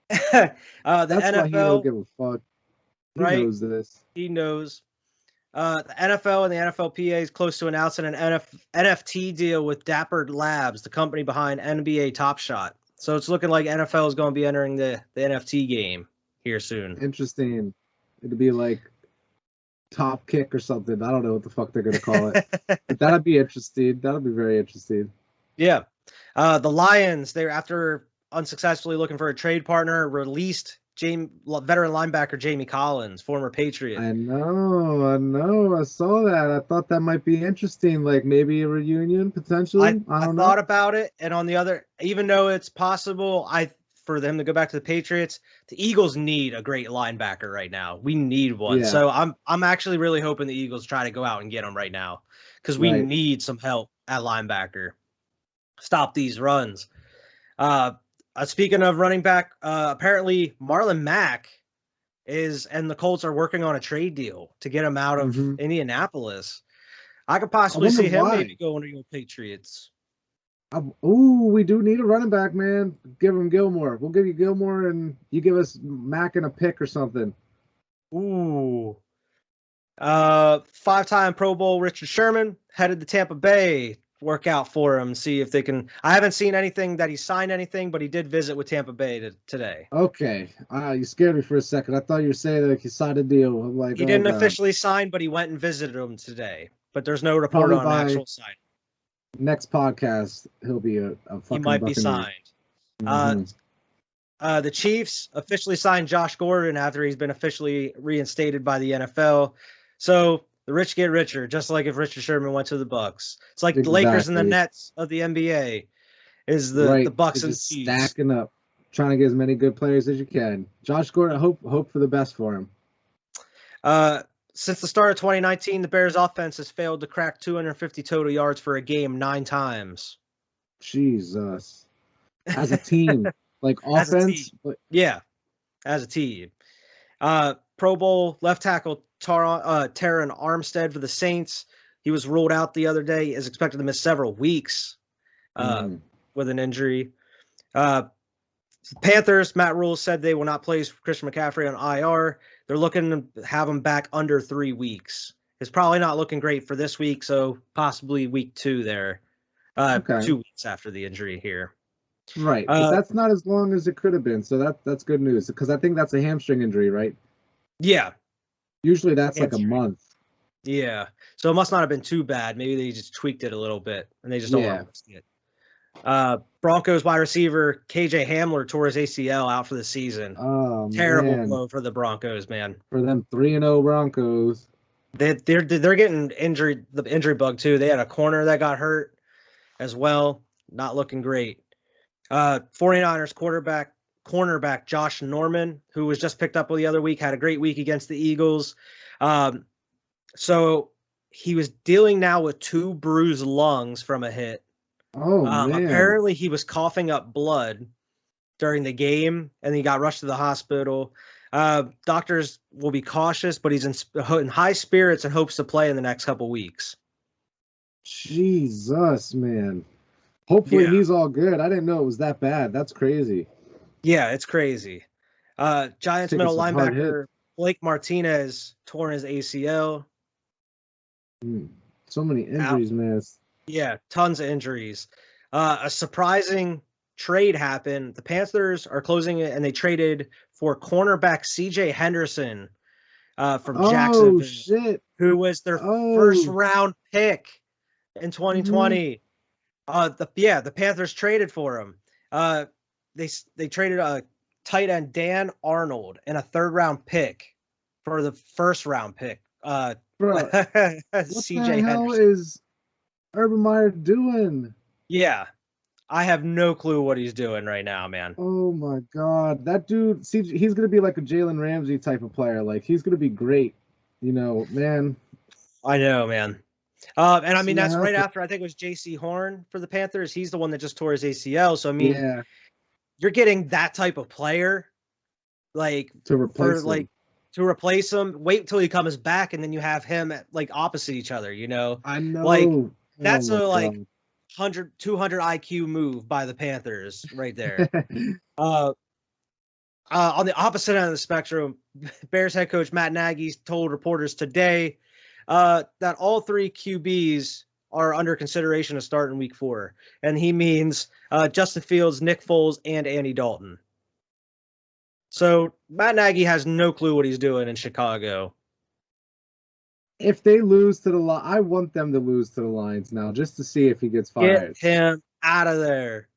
The That's NFL, why he don't give a fuck. He knows this. He knows. The NFL and the NFLPA is close to announcing an NFT deal with Dapper Labs, the company behind NBA Top Shot. So it's looking like NFL is going to be entering the NFT game here soon. Interesting. It'd be like Top Kick or something. I don't know what the fuck they're going to call it. But that'd be interesting. That'll be very interesting. Yeah. The Lions, they're after unsuccessfully looking for a trade partner, released veteran linebacker Jamie Collins, former Patriot. I know. I saw that. I thought that might be interesting, like maybe a reunion potentially. I thought about it, and on the other, even though it's possible, for them to go back to the Patriots, the Eagles need a great linebacker right now. We need one. Yeah. So I'm actually really hoping the Eagles try to go out and get him right now because we need some help at linebacker. Stop these runs. Speaking of running back, apparently Marlon Mack and the Colts are working on a trade deal to get him out of Indianapolis. I could possibly see him maybe going to the Patriots. We do need a running back, man. Give him Gilmore. We'll give you Gilmore, and you give us Mack and a pick or something. Ooh. 5-time Pro Bowl Richard Sherman headed to Tampa Bay. Work out for him, see if they can. I haven't seen anything that he signed anything, but he did visit with Tampa Bay today. Okay, you scared me for a second. I thought you were saying that he signed a deal. I'm like, he didn't officially sign, but he went and visited him today. But there's no report on actual signing. Next podcast, he'll be a fucking he might be signed. The Chiefs officially signed Josh Gordon after he's been officially reinstated by the NFL. So the rich get richer, just like if Richard Sherman went to the Bucks. It's like the Lakers and the Nets of the NBA is the Bucks and the Chiefs. Stacking up, trying to get as many good players as you can. Josh Gordon, hope for the best for him. Since the start of 2019, the Bears offense has failed to crack 250 total yards for a game 9 times. Jesus. As a team, like offense? Yeah. as a team. Pro Bowl left tackle Taron Armstead for the Saints. He was ruled out the other day, is expected to miss several weeks with an injury. Panthers, Matt Rule said they will not place Christian McCaffrey on IR. They're looking to have him back under 3 weeks. It's probably not looking great for this week, so possibly week 2 there. 2 weeks after the injury here. Right, but that's not as long as it could have been, so that's good news, because I think that's a hamstring injury, right? Yeah. Usually that's like a month. Yeah, so it must not have been too bad. Maybe they just tweaked it a little bit, and they just don't want to risk it. Broncos wide receiver KJ Hamler tore his ACL out for the season. Oh, terrible blow for the Broncos, man. For them 3-0 Broncos. They're getting injured, the injury bug too. They had a corner that got hurt as well. Not looking great. 49ers cornerback Josh Norman, who was just picked up the other week, had a great week against the Eagles. So he was dealing now with 2 bruised lungs from a hit. Oh, man. Apparently he was coughing up blood during the game, and he got rushed to the hospital. Doctors will be cautious, but he's in high spirits and hopes to play in the next couple weeks. Jesus, man. Hopefully he's all good. I didn't know it was that bad. That's crazy. Yeah, it's crazy. Giants middle linebacker Blake Martinez torn his ACL. So many injuries, man. Yeah, tons of injuries. A surprising trade happened. The Panthers are closing it, and they traded for cornerback CJ Henderson from Jacksonville, who was their first-round pick in 2020. The Panthers traded for him. They traded a tight end Dan Arnold and a 3rd-round pick for the 1st-round pick. Bro, what the hell is Urban Meyer doing? Yeah, I have no clue what he's doing right now, man. Oh my God, that dude! See, he's gonna be like a Jalen Ramsey type of player. Like, he's gonna be great, man. I know, man. And I mean, that's right after, I think it was J.C. Horn for the Panthers. He's the one that just tore his ACL. So I mean, you're getting that type of player, like to replace him. Wait until he comes back, and then you have him at, like, opposite each other. I know. Like, that's a 200 IQ move by the Panthers right there. On the opposite end of the spectrum, Bears head coach Matt Nagy told reporters today that all 3 QBs are under consideration to start in week 4. And he means Justin Fields, Nick Foles, and Andy Dalton. So Matt Nagy has no clue what he's doing in Chicago. If they lose to the Lions, I want them to lose to the Lions now, just to see if he gets fired. Get him out of there.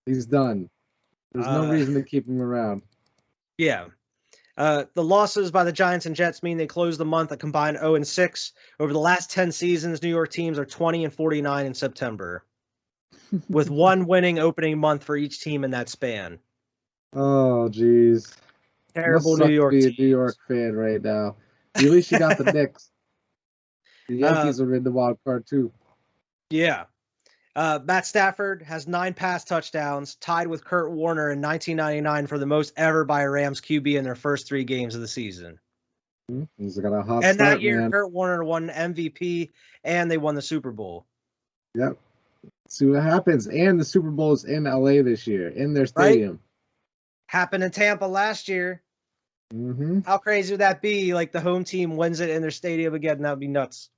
He's done. There's no reason to keep him around. Yeah. The losses by the Giants and Jets mean they closed the month a combined 0-6. Over the last 10 seasons, New York teams are 20-49 in September, with 1 winning opening month for each team in that span. Oh, geez. Terrible New York team. To be a New York fan right now. At least you got the Knicks. The Yankees are in the wild card too. Yeah. Matt Stafford has 9 pass touchdowns, tied with Kurt Warner in 1999 for the most ever by a Rams QB in their first 3 games of the season. He's got a hot and start, that year, man. Kurt Warner won MVP, and they won the Super Bowl. Yep. See what happens. And the Super Bowl is in LA this year, in their stadium. Right? Happened in Tampa last year. Mm-hmm. How crazy would that be? Like, the home team wins it in their stadium again. That would be nuts.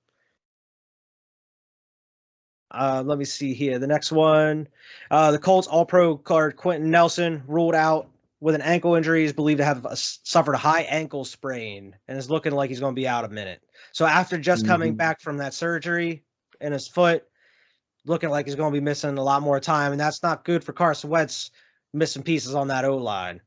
Let me see here. The next one. The Colts All-Pro guard Quentin Nelson ruled out with an ankle injury. He's believed to have suffered a high ankle sprain and is looking like he's going to be out a minute. So after just coming back from that surgery in his foot, looking like he's going to be missing a lot more time, and that's not good for Carson Wentz missing pieces on that O-line.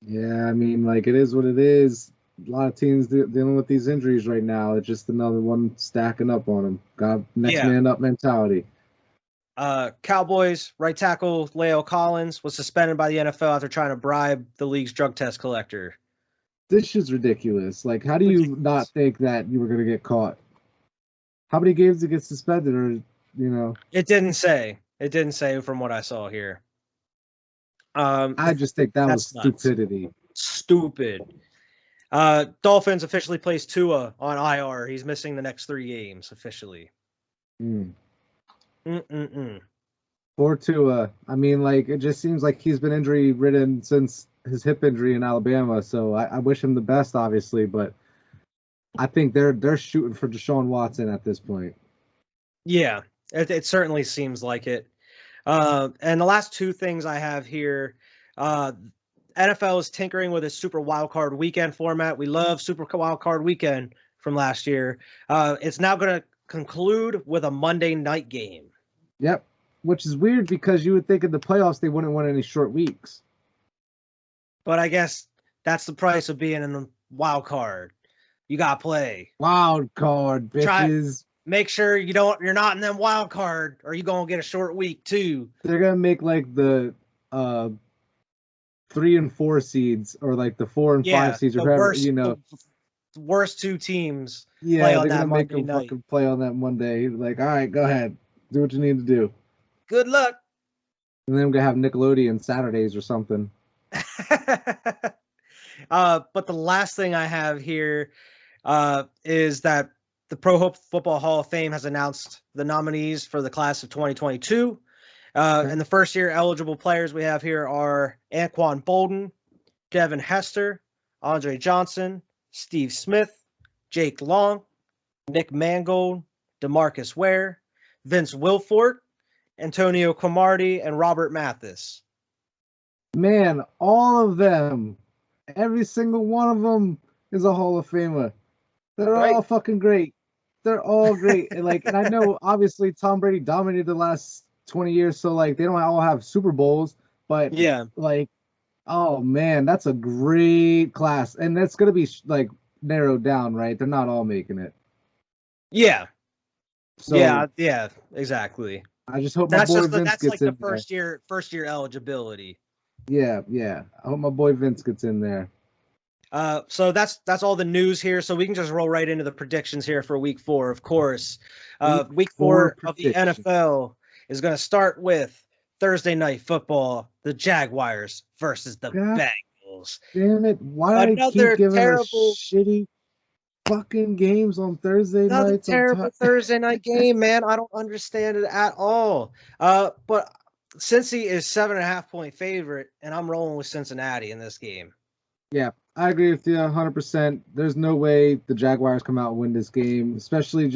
Yeah, I mean, like, it is what it is. A lot of teams dealing with these injuries right now. It's just another one stacking up on them. Got next man up mentality. Cowboys right tackle Leo Collins was suspended by the NFL after trying to bribe the league's drug test collector. This is ridiculous. Like, how do you not think that you were going to get caught? How many games did he get suspended, or, It didn't say. It didn't say from what I saw here. I just think that was That's nuts. stupidity. Stupid. Dolphins officially placed Tua on IR. He's missing the next 3 games officially. Poor Tua. I mean, like, it just seems like he's been injury ridden since his hip injury in Alabama. So I wish him the best, obviously, but I think they're shooting for Deshaun Watson at this point. Yeah, it certainly seems like it. And the last 2 things I have here, NFL is tinkering with its Super Wildcard Weekend format. We love Super Wildcard Weekend from last year. It's now going to conclude with a Monday night game. Yep, which is weird because you would think in the playoffs they wouldn't want any short weeks. But I guess that's the price of being in the wild card. You got to play. Wild card, bitches. Make sure you're not in them wild card, or you're going to get a short week too. They're going to make like the 3 and 4 seeds, or like the 4 and 5 seeds, or whoever, the worst 2 teams. Yeah, play they're on gonna make them fucking play on that Monday. Like, all right, go ahead, do what you need to do. Good luck. And then we're gonna have Nickelodeon Saturdays or something. But the last thing I have here is that the Pro Football Hall of Fame has announced the nominees for the class of 2022. And the first year eligible players we have here are Anquan Bolden, Devin Hester, Andre Johnson, Steve Smith, Jake Long, Nick Mangold, DeMarcus Ware, Vince Wilfork, Antonio Cromartie, and Robert Mathis. Man, all of them, every single one of them is a Hall of Famer. They're all fucking great. They're all great. and I know obviously Tom Brady dominated the last 20 years, so like they don't all have Super Bowls, but oh man, that's a great class, and that's gonna be like narrowed down, right? They're not all making it. Yeah. So, yeah, exactly. I just hope my boy Vince gets in there. That's like the first year eligibility. Yeah. I hope my boy Vince gets in there. So that's all the news here. So we can just roll right into the predictions here for week 4, of course. Week 4 of the NFL is going to start with Thursday night football, the Jaguars versus the Bengals. Damn it. Why do I keep giving us shitty fucking games on Thursday nights? Terrible Thursday night game, man. I don't understand it at all. But Cincy is 7.5 point favorite, and I'm rolling with Cincinnati in this game. Yeah, I agree with you 100%. There's no way the Jaguars come out and win this game, especially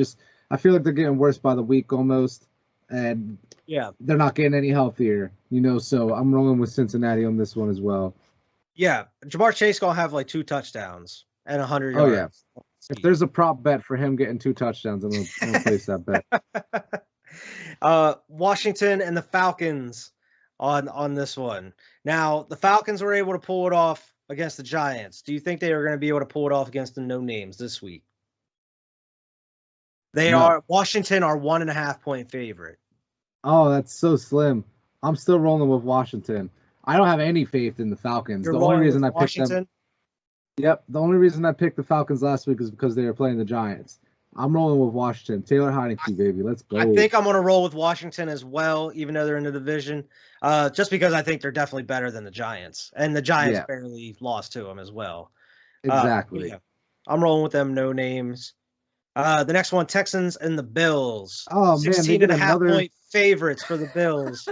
I feel like they're getting worse by the week almost, and they're not getting any healthier, so I'm rolling with Cincinnati on this one as well. Yeah, Jamar Chase going to have like 2 touchdowns and 100 yards. Oh, yeah. If there's a prop bet for him getting 2 touchdowns, I'm going to place that bet. Washington and the Falcons on this one. Now, the Falcons were able to pull it off against the Giants. Do you think they are going to be able to pull it off against the no-names this week? Washington are 1.5 point favorite. Oh, that's so slim. I'm still rolling with Washington. I don't have any faith in the Falcons. The only reason I picked them. Yep. The only reason I picked the Falcons last week is because they were playing the Giants. I'm rolling with Washington. Taylor Heineke, baby. Let's go. I think I'm going to roll with Washington as well, even though they're in the division, just because I think they're definitely better than the Giants. And the Giants barely lost to them as well. Exactly. I'm rolling with them, no names. The next one, Texans and the Bills. Oh, 16.5 point favorites for the Bills.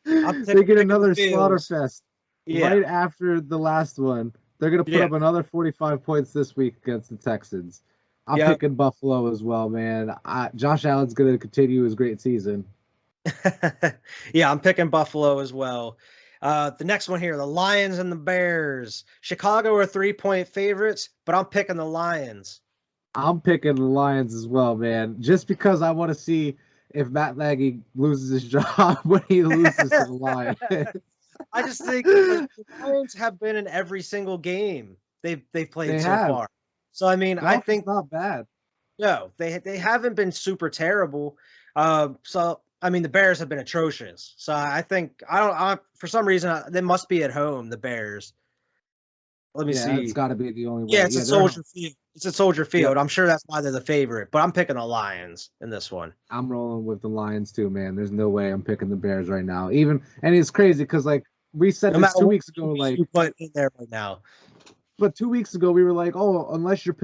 They get another slaughter fest right after the last one. They're going to put up another 45 points this week against the Texans. I'm picking Buffalo as well, man. Josh Allen's going to continue his great season. I'm picking Buffalo as well. The next one here, the Lions and the Bears. Chicago are 3-point favorites, but I'm picking the Lions. I'm picking the Lions as well, man. Just because I want to see if Matt Nagy loses his job when he loses to the Lions. I just think the Lions have been in every single game they've played so far. So I mean, I think not bad. No, they haven't been super terrible. So I mean, the Bears have been atrocious. So I think for some reason they must be at home. The Bears. Let me see. It's got to be the only way. Yeah, it's at Soldier Field. It's at Soldier Field. Yep. I'm sure that's why they're the favorite, but I'm picking the Lions in this one. I'm rolling with the Lions too, man. There's no way I'm picking the Bears right now. And it's crazy because like we said No this matter 2 what weeks ago, like, you put in there right now. but 2 weeks ago we were like, oh, unless you're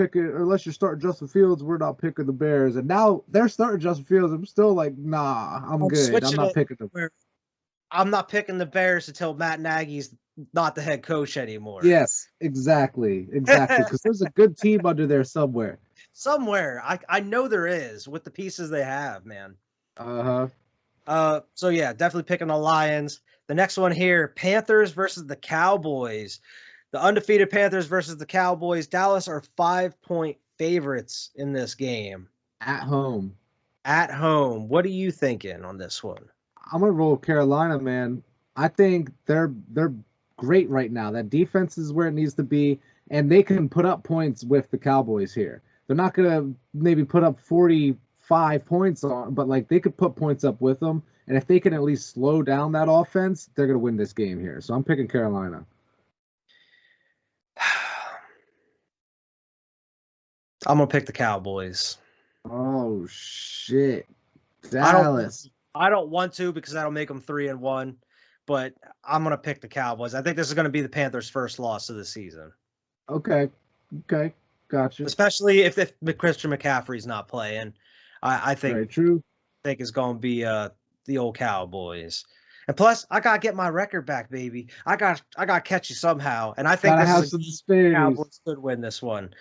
starting Justin Fields, we're not picking the Bears. And now they're starting Justin Fields. I'm still like, nah, I'm good. I'm not picking them. I'm not picking the Bears until Matt Nagy's not the head coach anymore. Yes, exactly. Because there's a good team under there somewhere. Somewhere. I know there is with the pieces they have, man. So yeah, definitely picking the Lions. The next one here, Panthers versus the Cowboys. The undefeated Panthers versus the Cowboys. Dallas are 5-point favorites in this game. At home. At home. What are you thinking on this one? I'm gonna roll Carolina, man. I think they're great right now. That defense is where it needs to be, and they can put up points with the Cowboys here. They're not gonna maybe put up 45 points on, but like they could put points up with them. And if they can at least slow down that offense, they're gonna win this game here. So I'm picking Carolina. I'm gonna pick the Cowboys. Oh shit, Dallas. I don't want to because that'll make them 3-1, but I'm gonna pick the Cowboys. I think this is gonna be the Panthers' first loss of the season. Okay, gotcha. Especially if Christian McCaffrey's not playing, I think. Very true. I think it's gonna be the old Cowboys. And plus, I gotta get my record back, baby. I gotta catch you somehow. And I think the Cowboys could win this one.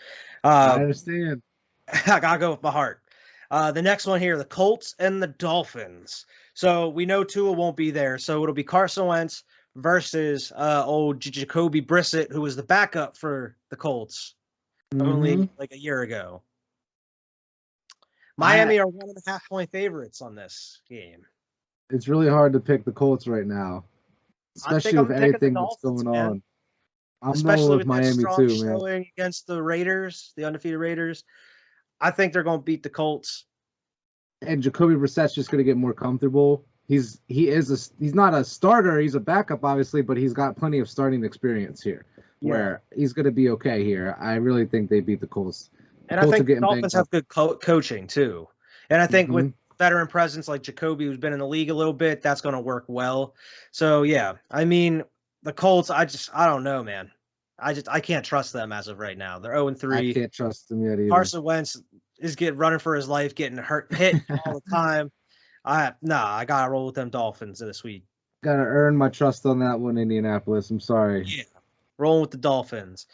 I understand. I gotta go with my heart. The next one here, the Colts and the Dolphins. So we know Tua won't be there. So it'll be Carson Wentz versus old Jacoby Brissett, who was the backup for the Colts only like a year ago. Miami are 1.5-point favorites on this game. It's really hard to pick the Colts right now, especially with anything that's going on. I'm rolling with Miami too, man. Against the Raiders, the undefeated Raiders, I think they're going to beat the Colts. And Jacoby Brissett's just going to get more comfortable. He's not a starter. He's a backup, obviously, but he's got plenty of starting experience here, where he's going to be okay here. I really think they beat the Colts. And I think the Dolphins have good coaching too. And I think with veteran presence like Jacoby, who's been in the league a little bit, that's going to work well. So yeah, I mean the Colts, I don't know, man. I can't trust them as of right now. They're 0-3. I can't trust them yet either. Carson Wentz is running for his life, getting hit all the time. I gotta roll with them Dolphins this week. Gotta earn my trust on that one, Indianapolis. I'm sorry. Yeah, rolling with the Dolphins.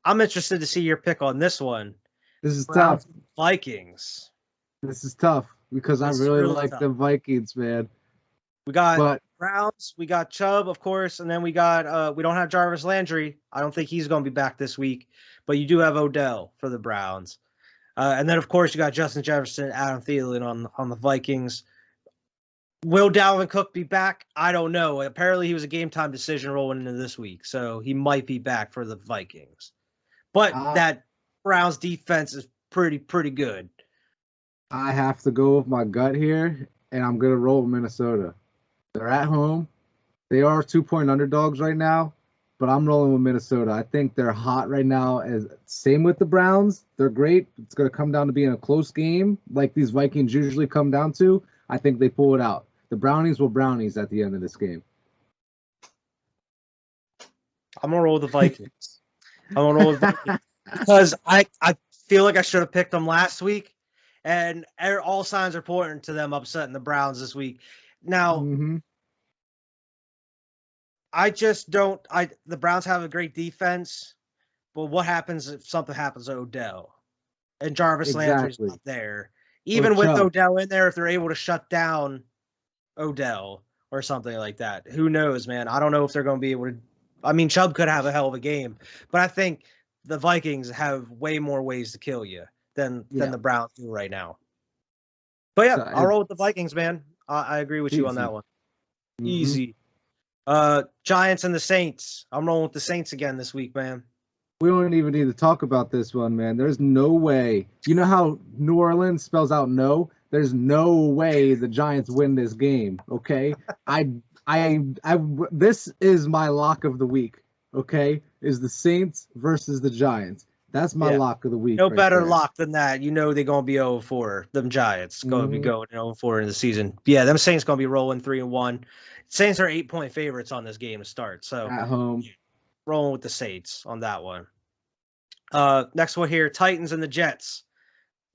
I'm interested to see your pick on this one. This is tough. Vikings. This is tough because I really like the Vikings, man. We got Browns, we got Chubb, of course, and then we got we don't have Jarvis Landry. I don't think he's going to be back this week, but you do have Odell for the Browns. And then, of course, you got Justin Jefferson, Adam Thielen on the Vikings. Will Dalvin Cook be back? I don't know. Apparently, he was a game-time decision rolling into this week, so he might be back for the Vikings. But that Browns defense is pretty good. I have to go with my gut here, and I'm going to roll with Minnesota. They're at home. They are 2-point underdogs right now, but I'm rolling with Minnesota. I think they're hot right now. Same with the Browns. They're great. It's going to come down to being a close game like these Vikings usually come down to. I think they pull it out. The Brownies will Brownies at the end of this game. I'm going to roll with the Vikings. Because I feel like I should have picked them last week, and all signs are pointing to them upsetting the Browns this week. Now, I just don't. The Browns have a great defense, but what happens if something happens to Odell and Jarvis Landry's not there? Even with Odell in there, if they're able to shut down Odell or something like that, who knows, man? I don't know if they're going to be able to. I mean, Chubb could have a hell of a game, but I think the Vikings have way more ways to kill you than the Browns do right now. But yeah, I'll roll with the Vikings, man. I agree with you on that one. Easy. Giants and the Saints. I'm rolling with the Saints again this week, man. We don't even need to talk about this one, man. There's no way. You know how New Orleans spells out no? There's no way the Giants win this game, okay? This is my lock of the week, okay? Is the Saints versus the Giants. That's my Yeah. lock of the week. No right better there. lock than that. You know they're gonna be 0-4. Them Giants gonna be Mhm. going 0-4 in the season. Yeah, them Saints gonna be rolling 3-1. Saints are 8-point favorites on this game to start. So At home. rolling with the Saints on that one. Next one here, Titans and the Jets.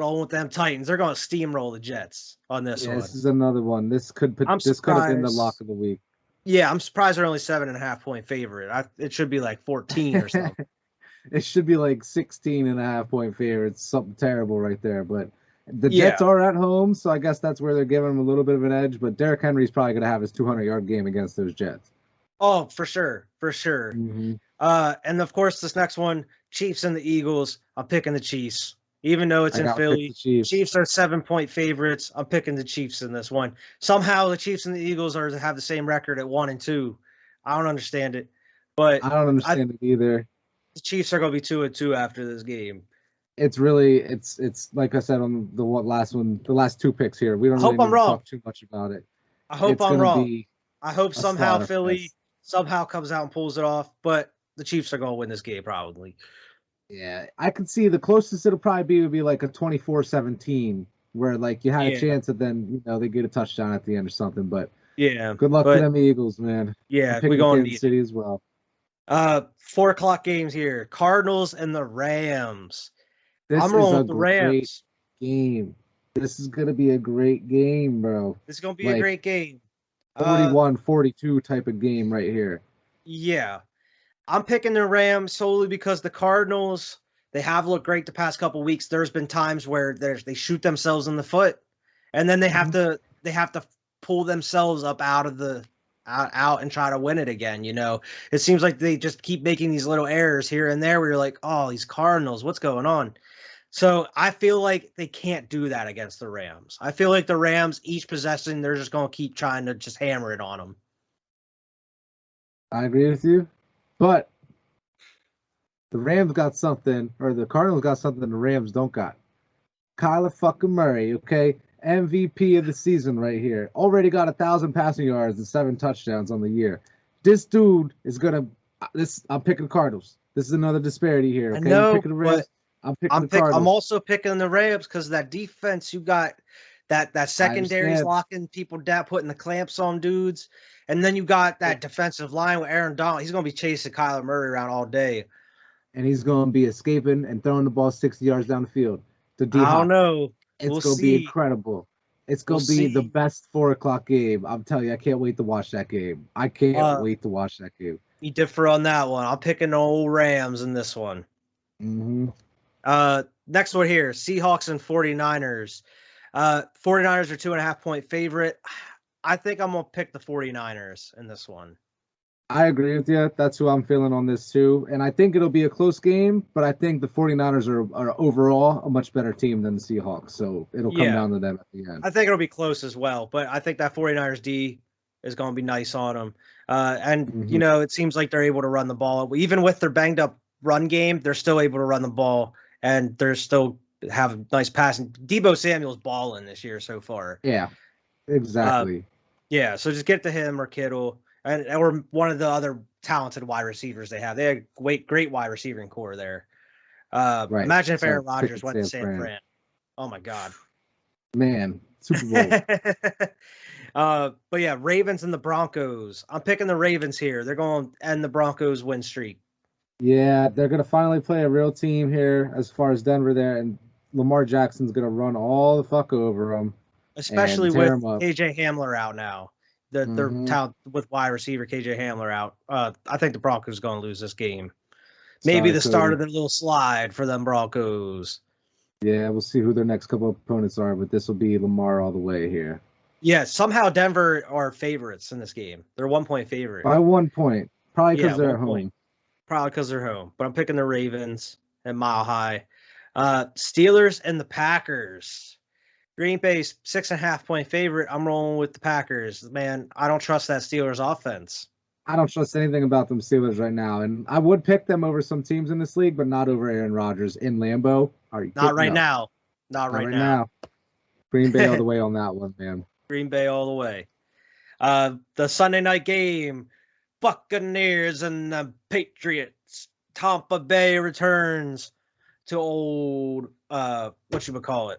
Rolling with them Titans. They're gonna steamroll the Jets on this Yeah, one. this is another one. This could I'm have been the surprised. lock of the week. Yeah, I'm surprised they're only 7.5-point favorite. It should be like 14 or something. It should be like 16.5 point favorites, something terrible right there. But the Yeah. Jets are at home, so I guess that's where they're giving them a little bit of an edge. But Derrick Henry's probably going to have his 200-yard game against those Jets. Oh, for sure. For sure. Mm-hmm. And of course, this next one, Chiefs and the Eagles. I'm picking the Chiefs. Even though it's in Philly, Chiefs are 7-point favorites. I'm picking the Chiefs in this one. Somehow the Chiefs and the Eagles have the same record at 1-2. I don't understand it. But I don't understand it either. The Chiefs are going to be 2-2 after this game. It's really it's like I said on the last two picks here. We don't really need to talk too much about it. I hope I'm wrong. I hope somehow Philly somehow comes out and pulls it off, but the Chiefs are going to win this game probably. Yeah, I could see the closest it'll probably be would be like a 24-17, where like you had a chance and then they get a touchdown at the end or something. But yeah, good luck to them Eagles, man. Yeah, we're going to Kansas City as well. 4:00 games here. Cardinals and the Rams. I'm rolling with the Rams. Game. This is gonna be a great game, bro. This is gonna be a great game. 41-42 type of game right here. Yeah. I'm picking the Rams solely because the Cardinals, they have looked great the past couple of weeks. There's been times where they shoot themselves in the foot, and then they have to pull themselves up out and try to win it again. It seems like they just keep making these little errors here and there where you're like, oh, these Cardinals, what's going on? So I feel like they can't do that against the Rams. I feel like the Rams, each possession, they're just going to keep trying to just hammer it on them. I agree with you. But the Rams got something, or the Cardinals got something the Rams don't got. Kyler fucking Murray, okay? MVP of the season right here. Already got 1,000 passing yards and 7 touchdowns on the year. This dude is going to – I'm picking Cardinals. This is another disparity here, okay? I know, I'm picking the Rams. I'm picking the Cardinals. I'm also picking the Rams because that defense, you got that secondary's locking people down, putting the clamps on dudes. And then you got that defensive line with Aaron Donald. He's going to be chasing Kyler Murray around all day. And he's going to be escaping and throwing the ball 60 yards down the field. I don't know. It's going to be incredible. It's going to be the best 4:00 game. I'm telling you, I can't wait to watch that game. I can't wait to watch that game. You differ on that one. I'm picking the old Rams in this one. Mm-hmm. Next one here, Seahawks and 49ers. 49ers are 2.5-point favorite. I think I'm going to pick the 49ers in this one. I agree with you. That's who I'm feeling on this too. And I think it'll be a close game, but I think the 49ers are overall a much better team than the Seahawks. So it'll come down to them at the end. I think it'll be close as well, but I think that 49ers D is going to be nice on them. And, it seems like they're able to run the ball. Even with their banged up run game, they're still able to run the ball, and they're still have nice passing. Deebo Samuel's balling this year so far. Yeah, exactly. So just get to him or Kittle, or one of the other talented wide receivers they have. They have great wide receiving core there. Imagine if Aaron Rodgers went to San Fran. Oh my God, man, Super Bowl. But yeah, Ravens and the Broncos. I'm picking the Ravens here. They're going to end the Broncos win streak. Yeah, they're going to finally play a real team here as far as Denver there, and Lamar Jackson's going to run all the fuck over them. Especially with KJ Hamler out now. Their talent with wide receiver KJ Hamler out. I think the Broncos are going to lose this game. Maybe the start of the little slide for them Broncos. Yeah, we'll see who their next couple of opponents are, but this will be Lamar all the way here. Yeah, somehow Denver are favorites in this game. They're 1-point favorite. By 1 point. Probably because they're at home. Probably because they're home. But I'm picking the Ravens at Mile High. Steelers and the Packers. Green Bay's 6.5-point favorite. I'm rolling with the Packers. Man, I don't trust that Steelers offense. I don't trust anything about them Steelers right now. And I would pick them over some teams in this league, but not over Aaron Rodgers in Lambeau. Not right now. Not right now. Green Bay all the way on that one, man. Green Bay all the way. The Sunday night game, Buccaneers and the Patriots. Tampa Bay returns. to old whatchamacallit?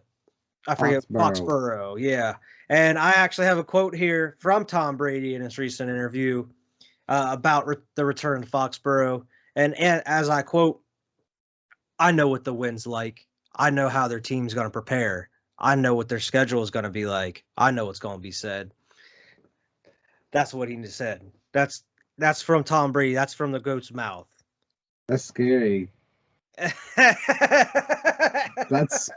I forget, Foxborough. Yeah. And I actually have a quote here from Tom Brady in his recent interview about the return to Foxborough. And as I quote, I know what the wind's like. I know how their team's going to prepare. I know what their schedule is going to be like. I know what's going to be said. That's what he said. That's from Tom Brady. That's from the GOAT's mouth. That's scary. That's.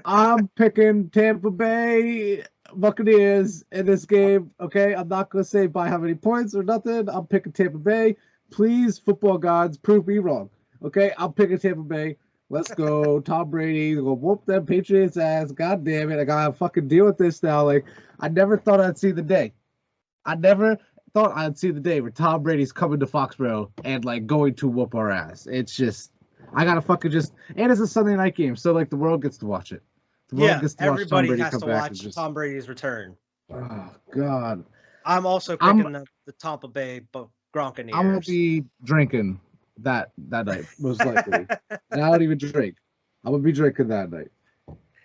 I'm picking Tampa Bay Buccaneers in this game. Okay, I'm not gonna say by how many points or nothing. I'm picking Tampa Bay. Please, football gods, prove me wrong. Okay, I'm picking Tampa Bay. Let's go. Tom Brady will whoop them Patriots ass. God damn it. I gotta fucking deal with this now. Like, I never thought I'd see the day. I never thought I'd see the day where Tom Brady's coming to Foxborough and like going to whoop our ass. It's just, I gotta fucking just, and it's a Sunday night game, so like the world gets to watch it. The world gets to watch Tom Brady has come to back watch Tom Brady's return. Oh God. I'm also picking the Tampa Bay Buccaneers. I'm gonna be drinking that night, most likely. And I don't even drink. I'm gonna be drinking that night.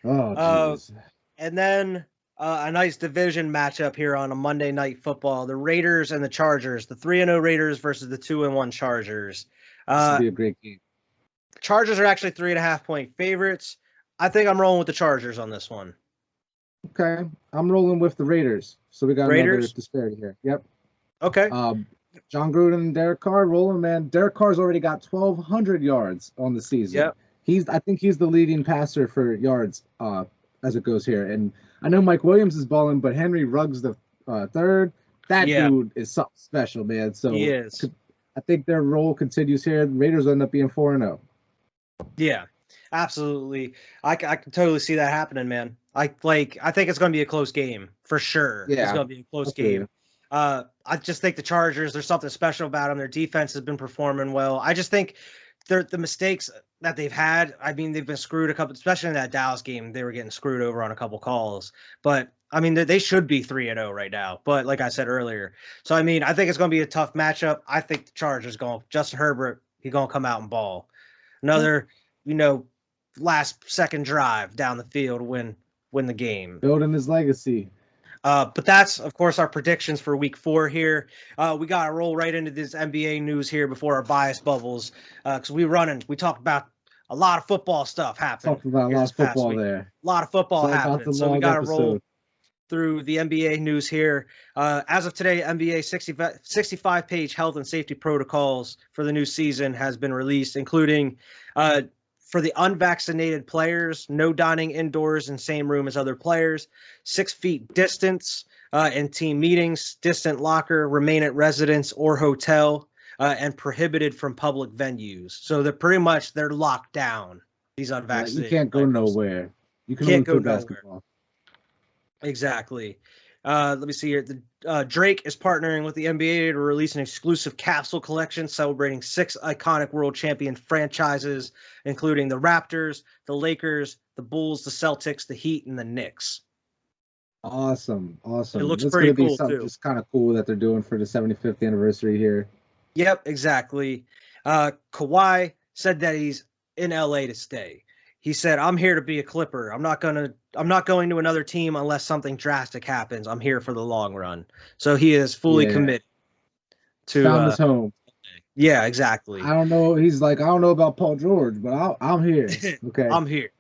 Oh jeez. And then a nice division matchup here on a Monday Night Football: the Raiders and the Chargers. The 3-0 Raiders versus the 2-1 Chargers. This would be a great game. Chargers are actually 3.5-point favorites. I think I'm rolling with the Chargers on this one. Okay, I'm rolling with the Raiders. So we got another disparity here. Yep. Okay. John Gruden and Derek Carr rolling, man. Derek Carr's already got 1,200 yards on the season. Yep. I think he's the leading passer for yards as it goes here. And I know Mike Williams is balling, but Henry Ruggs the third. That dude is something special, man. So he is. I think their role continues here. The Raiders end up being 4-0. Yeah, absolutely. I can totally see that happening, man. I think it's going to be a close game for sure. Yeah, it's going to be a close game. I just think the Chargers, there's something special about them. Their defense has been performing well. I just think the mistakes that they've had, I mean, they've been screwed a couple, especially in that Dallas game. They were getting screwed over on a couple calls. But, I mean, they should be 3-0 right now. But like I said earlier. So, I mean, I think it's going to be a tough matchup. I think the Chargers Justin Herbert, he's going to come out and ball. Another, last second drive down the field, win the game. Building his legacy. But that's, of course, our predictions for week 4 here. We got to roll right into this NBA news here before our bias bubbles. Because we talked about a lot of football stuff happening. Talked about a lot of football there. A lot of football happening. So we got to roll through the NBA news here. As of today, NBA 65-page health and safety protocols for the new season has been released, including for the unvaccinated players, no dining indoors in same room as other players, 6 feet distance in team meetings, distant locker, remain at residence or hotel, and prohibited from public venues. So they're locked down, these unvaccinated You can't go nowhere. You can only play basketball. Exactly. Let me see here. Drake is partnering with the NBA to release an exclusive capsule collection celebrating 6 iconic world champion franchises, including the Raptors, the Lakers, the Bulls, the Celtics, the Heat, and the Knicks. Awesome. It looks pretty cool, too. Just kind of cool that they're doing for the 75th anniversary here. Yep, exactly. Kawhi said that he's in LA to stay. He said, "I'm here to be a Clipper. I'm not going to another team unless something drastic happens. I'm here for the long run." So he is fully committed to found his home. Yeah, exactly. I don't know. He's like, I don't know about Paul George, but I'm here. Okay. I'm here.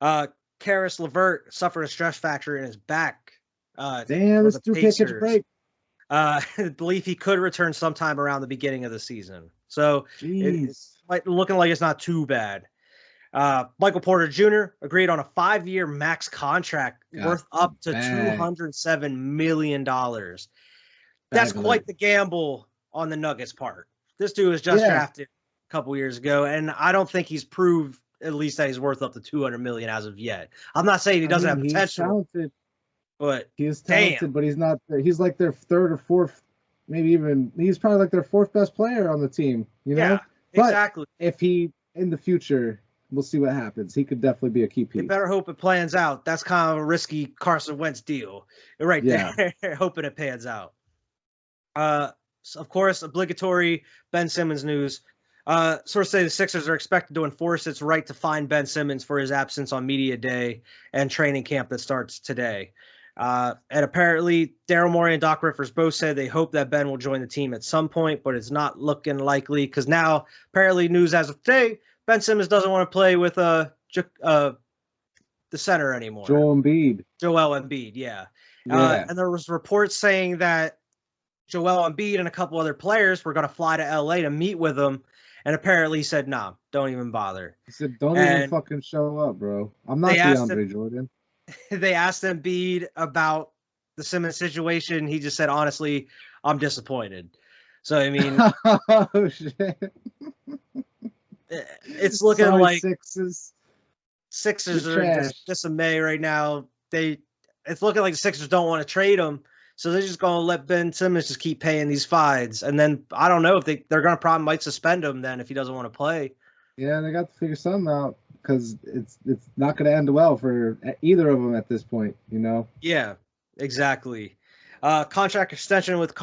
Karis LeVert suffered a stress fracture in his back. Damn, this dude can't catch a break. I believe he could return sometime around the beginning of the season. So it's looking like it's not too bad. Michael Porter Jr. agreed on a 5-year max contract worth up to $207 million. That's quite the gamble on the Nuggets' part. This dude was just drafted a couple years ago, and I don't think he's proved at least that he's worth up to $200 million as of yet. I'm not saying he doesn't have potential. He's talented. But he is talented, but he's not. He's like their 3rd or 4th, maybe even. He's probably like their 4th best player on the team. You know, exactly. But if he in the future, we'll see what happens. He could definitely be a key piece. You better hope it plans out. That's kind of a risky Carson Wentz deal, right there. Hoping it pans out. So of course, obligatory Ben Simmons news. Sources say the Sixers are expected to enforce its right to fine Ben Simmons for his absence on media day and training camp that starts today. And apparently, Daryl Morey and Doc Rivers both said they hope that Ben will join the team at some point, but it's not looking likely because now, apparently, news as of today, Ben Simmons doesn't want to play with the center anymore. Joel Embiid, yeah. Yeah. And there was reports saying that Joel Embiid and a couple other players were going to fly to LA to meet with him, and apparently he said, "Nah, don't even bother." He said, "Don't even fucking show up, bro. I'm not DeAndre Jordan." They asked Embiid about the Simmons situation. He just said, "Honestly, I'm disappointed." So I mean, oh shit. It's looking like Sixers are in dismay right now. It's looking like the Sixers don't want to trade him, so they're just going to let Ben Simmons just keep paying these fines, and then I don't know if they're going to probably might suspend him then if he doesn't want to play. Yeah, they got to figure something out because it's not going to end well for either of them at this point, you know. Yeah, exactly. Contract extension with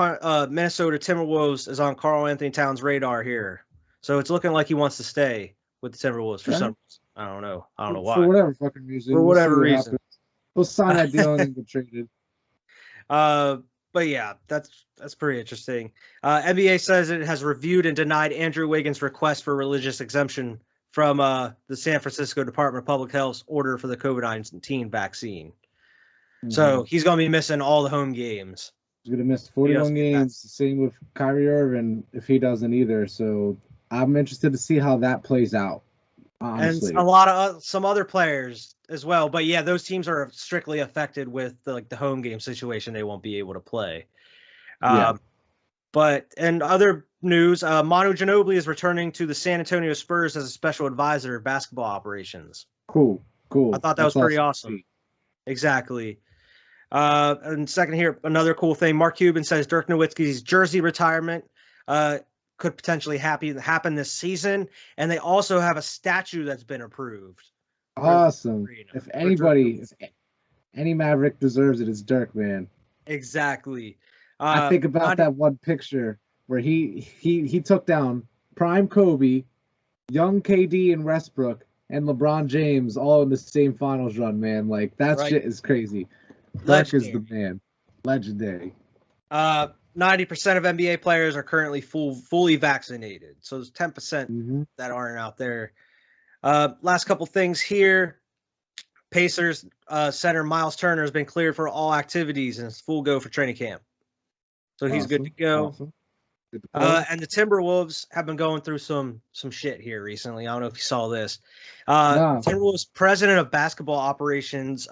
Minnesota Timberwolves is on Karl Anthony Towns' radar here, so it's looking like he wants to stay with the Timberwolves for some reason. I don't know why. For whatever fucking reason. For whatever reason. We'll sign that deal and get traded. But yeah, that's pretty interesting. NBA says it has reviewed and denied Andrew Wiggins' request for religious exemption from the San Francisco Department of Public Health's order for the COVID-19 vaccine. Mm-hmm. So he's going to be missing all the home games. He's going to miss 41 games. Same with Kyrie Irving if he doesn't either. So I'm interested to see how that plays out. Honestly. And a lot of some other players as well, but yeah, those teams are strictly affected with the home game situation. They won't be able to play. But in other news, Manu Ginobili is returning to the San Antonio Spurs as a special advisor of basketball operations. Cool. I thought that was pretty awesome. Exactly. And second here, another cool thing. Mark Cuban says Dirk Nowitzki's jersey retirement could potentially happen this season, and they also have a statue that's been approved. Awesome. If any Maverick deserves it, it's Dirk, man. Exactly. I think about that one picture where he took down prime Kobe, young KD and Westbrook, and LeBron James all in the same finals run, man. Like, that shit is crazy. Dirk is the man. Legendary. 90% of NBA players are currently fully vaccinated. So there's 10% that aren't out there. Last couple things here. Pacers center Miles Turner has been cleared for all activities and it's full go for training camp. So he's good to go. Awesome. And the Timberwolves have been going through some shit here recently. I don't know if you saw this. Timberwolves president of basketball operations,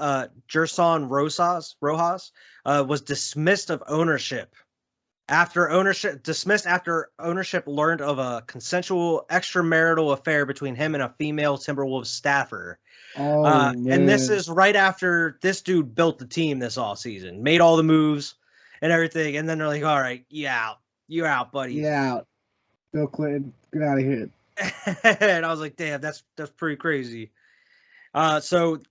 Gerson Rojas, was dismissed of ownership. After ownership learned of a consensual extramarital affair between him and a female Timberwolves staffer. And this is right after this dude built the team this offseason, made all the moves and everything. And then they're like, all right, you're out, buddy. Yeah, out. Bill Clinton, get out of here. And I was like, damn, that's pretty crazy. So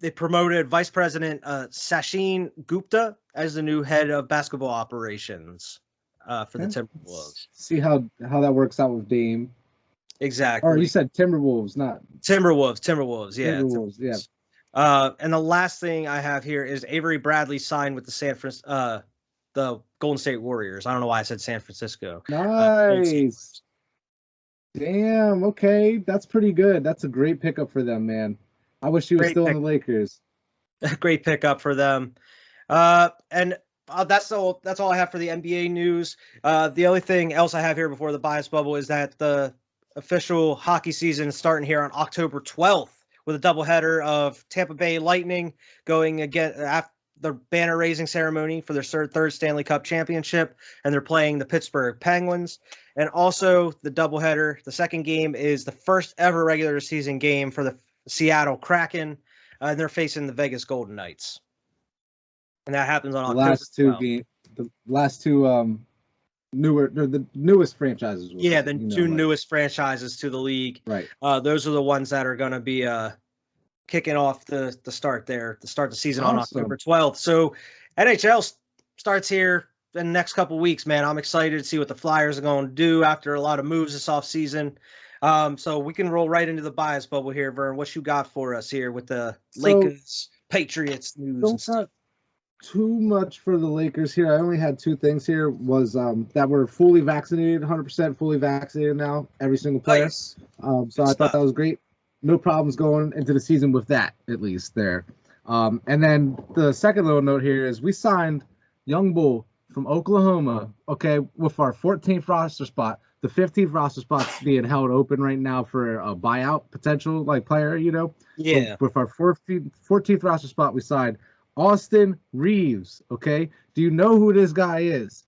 they promoted Vice President Sachin Gupta as the new head of basketball operations for the Timberwolves. See how that works out with Dame. Exactly. Or you said Timberwolves, not Timberwolves. Yeah. Timberwolves, yeah. And the last thing I have here is Avery Bradley signed with the Golden State Warriors. I don't know why I said San Francisco. Nice. Damn. Okay, that's pretty good. That's a great pickup for them, man. I wish he was still in the Lakers. Great pickup for them. And that's all I have for the NBA news. The only thing else I have here before the bias bubble is that the official hockey season is starting here on October 12th with a doubleheader of Tampa Bay Lightning going again after the banner raising ceremony for their third Stanley Cup championship, and they're playing the Pittsburgh Penguins. And also the doubleheader, the second game is the first ever regular season game for the Seattle Kraken, and they're facing the Vegas Golden Knights. And that happens on October 12th. The last two the newest franchises. Two newest franchises to the league. Right. Those are the ones that are going to be kicking off the start the season on October 12th. So NHL starts here in the next couple weeks, man. I'm excited to see what the Flyers are going to do after a lot of moves this offseason. So we can roll right into the bias bubble here, Vern. What you got for us here with the Lakers, Patriots news and stuff? Too much for the Lakers here. I only had two things here. Was that we're fully vaccinated, 100% fully vaccinated now, every single player. Nice. So I thought that was great. No problems going into the season with that, at least there. And then the second little note here is we signed Young Bull from Oklahoma, okay, with our 14th roster spot. The 15th roster spot's being held open right now for a buyout potential, like, player, you know? Yeah. So with our 14th roster spot, we signed Austin Reeves, okay? Do you know who this guy is?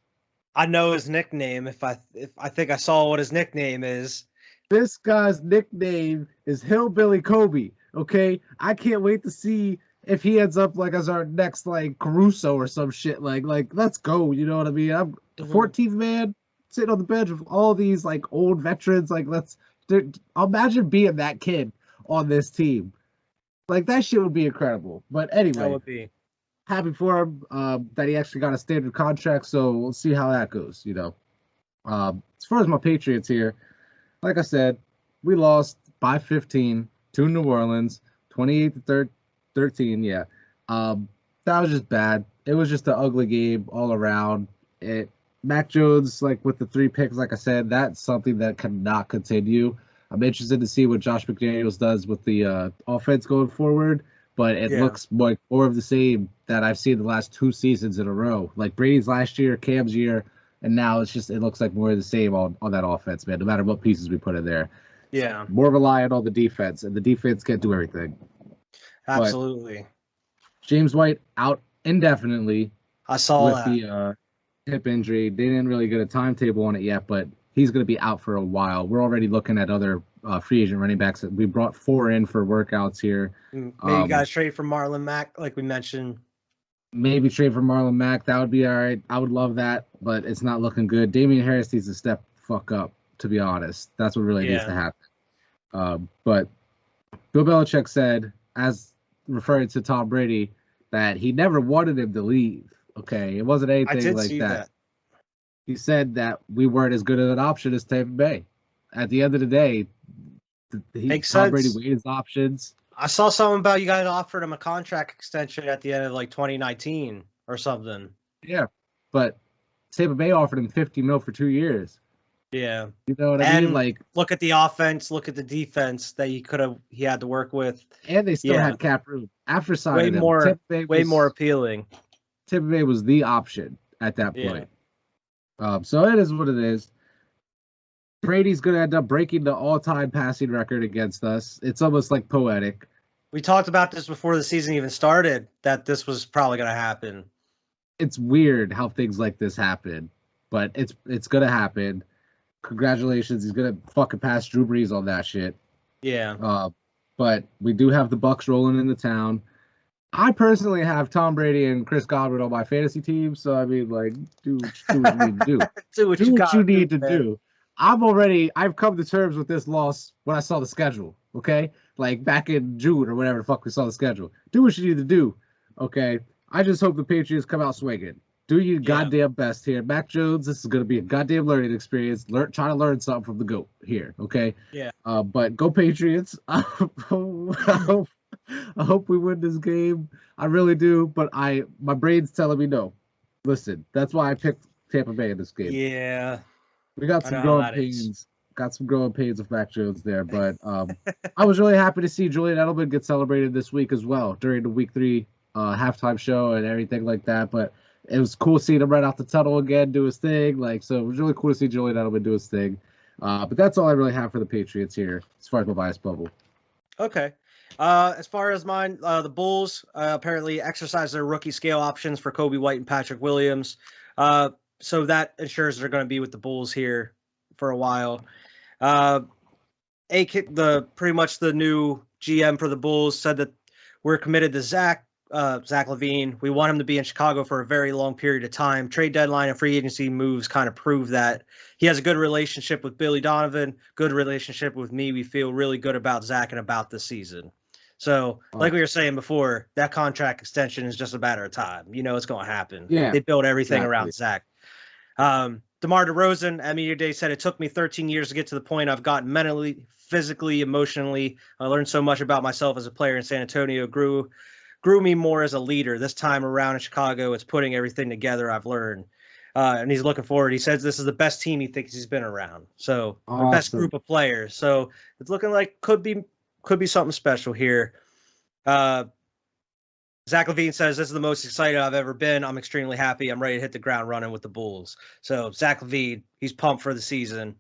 I know his nickname. If I think I saw what his nickname is. This guy's nickname is Hillbilly Kobe, okay? I can't wait to see if he ends up like as our next like Caruso or some shit. Like let's go, you know what I mean? I'm the 14th man sitting on the bench with all these like old veterans. Like imagine being that kid on this team. Like that shit would be incredible. But anyway, that would be. Happy for him that he actually got a standard contract, so we'll see how that goes, you know. As far as my Patriots here, like I said, we lost by 15 to New Orleans, 28-13, yeah. That was just bad. It was just an ugly game all around. Mac Jones, like with the 3 picks, like I said, that's something that cannot continue. I'm interested to see what Josh McDaniels does with the offense going forward. But it looks like more of the same that I've seen the last 2 seasons in a row. Like Brady's last year, Cam's year, and now it looks like more of the same on that offense, man, no matter what pieces we put in there. Yeah. More reliant on the defense, and the defense can't do everything. Absolutely. But James White out indefinitely. I saw with the hip injury. They didn't really get a timetable on it yet, but he's going to be out for a while. We're already looking at other free agent running backs. We brought 4 in for workouts here. Maybe you guys trade for Marlon Mack, like we mentioned. Maybe trade for Marlon Mack. That would be all right. I would love that, but it's not looking good. Damian Harris needs to step fuck up, to be honest. That's what really needs to happen. But Bill Belichick said, as referring to Tom Brady, that he never wanted him to leave. Okay, it wasn't anything like that. He said that we weren't as good of an option as Tampa Bay. At the end of the day, Tom Brady weighed his options. I saw something about you guys offered him a contract extension at the end of like 2019 or something. Yeah, but Tampa Bay offered him $50 million for 2 years. Yeah, you know what I mean. Like, look at the offense, look at the defense that he had to work with, and they still had cap room after signing him. Way more appealing. Tampa Bay was the option at that point. So it is what it is. Brady's going to end up breaking the all-time passing record against us. It's almost like poetic. We talked about this before the season even started, that this was probably going to happen. It's weird how things like this happen, but it's going to happen. Congratulations. He's going to fucking pass Drew Brees on that shit. Yeah. But we do have the Bucs rolling into town. I personally have Tom Brady and Chris Godwin on my fantasy team, so I mean, like, do what you need to do. do what you need to do. I've come to terms with this loss when I saw the schedule, okay? Like, back in June or whatever the fuck we saw the schedule. Do what you need to do, okay? I just hope the Patriots come out swinging. Do your goddamn best here. Mac Jones, this is going to be a goddamn learning experience. Try to learn something from the GOAT here, okay? Yeah. But go Patriots. I hope we win this game. I really do, but my brain's telling me no. Listen, that's why I picked Tampa Bay in this game. Yeah. We got some growing pains. Got some growing pains with Mac Jones there, but I was really happy to see Julian Edelman get celebrated this week as well during the Week 3 halftime show and everything like that. But it was cool seeing him right out the tunnel again, do his thing. So it was really cool to see Julian Edelman do his thing. But that's all I really have for the Patriots here as far as my bias bubble. Okay. As far as mine, the Bulls apparently exercised their rookie scale options for Kobe White and Patrick Williams. So that ensures they're going to be with the Bulls here for a while. Pretty much the new GM for the Bulls said that we're committed to Zach LaVine. We want him to be in Chicago for a very long period of time. Trade deadline and free agency moves kind of prove that. He has a good relationship with Billy Donovan, good relationship with me. We feel really good about Zach and about this season. So, like we were saying before, that contract extension is just a matter of time. You know it's going to happen. Yeah, they build everything around Zach. DeMar DeRozan at Media Day said, "It took me 13 years to get to the point I've gotten mentally, physically, emotionally. I learned so much about myself as a player in San Antonio, grew me more as a leader. This time around in Chicago, it's putting everything together I've learned." And he's looking forward. He says this is the best team he thinks he's been around. So the best Awesome. group of players. So it's looking like could be something special here. Zach LaVine says, "This is the most excited I've ever been. I'm extremely happy. I'm ready to hit the ground running with the Bulls." So Zach LaVine, he's pumped for the season.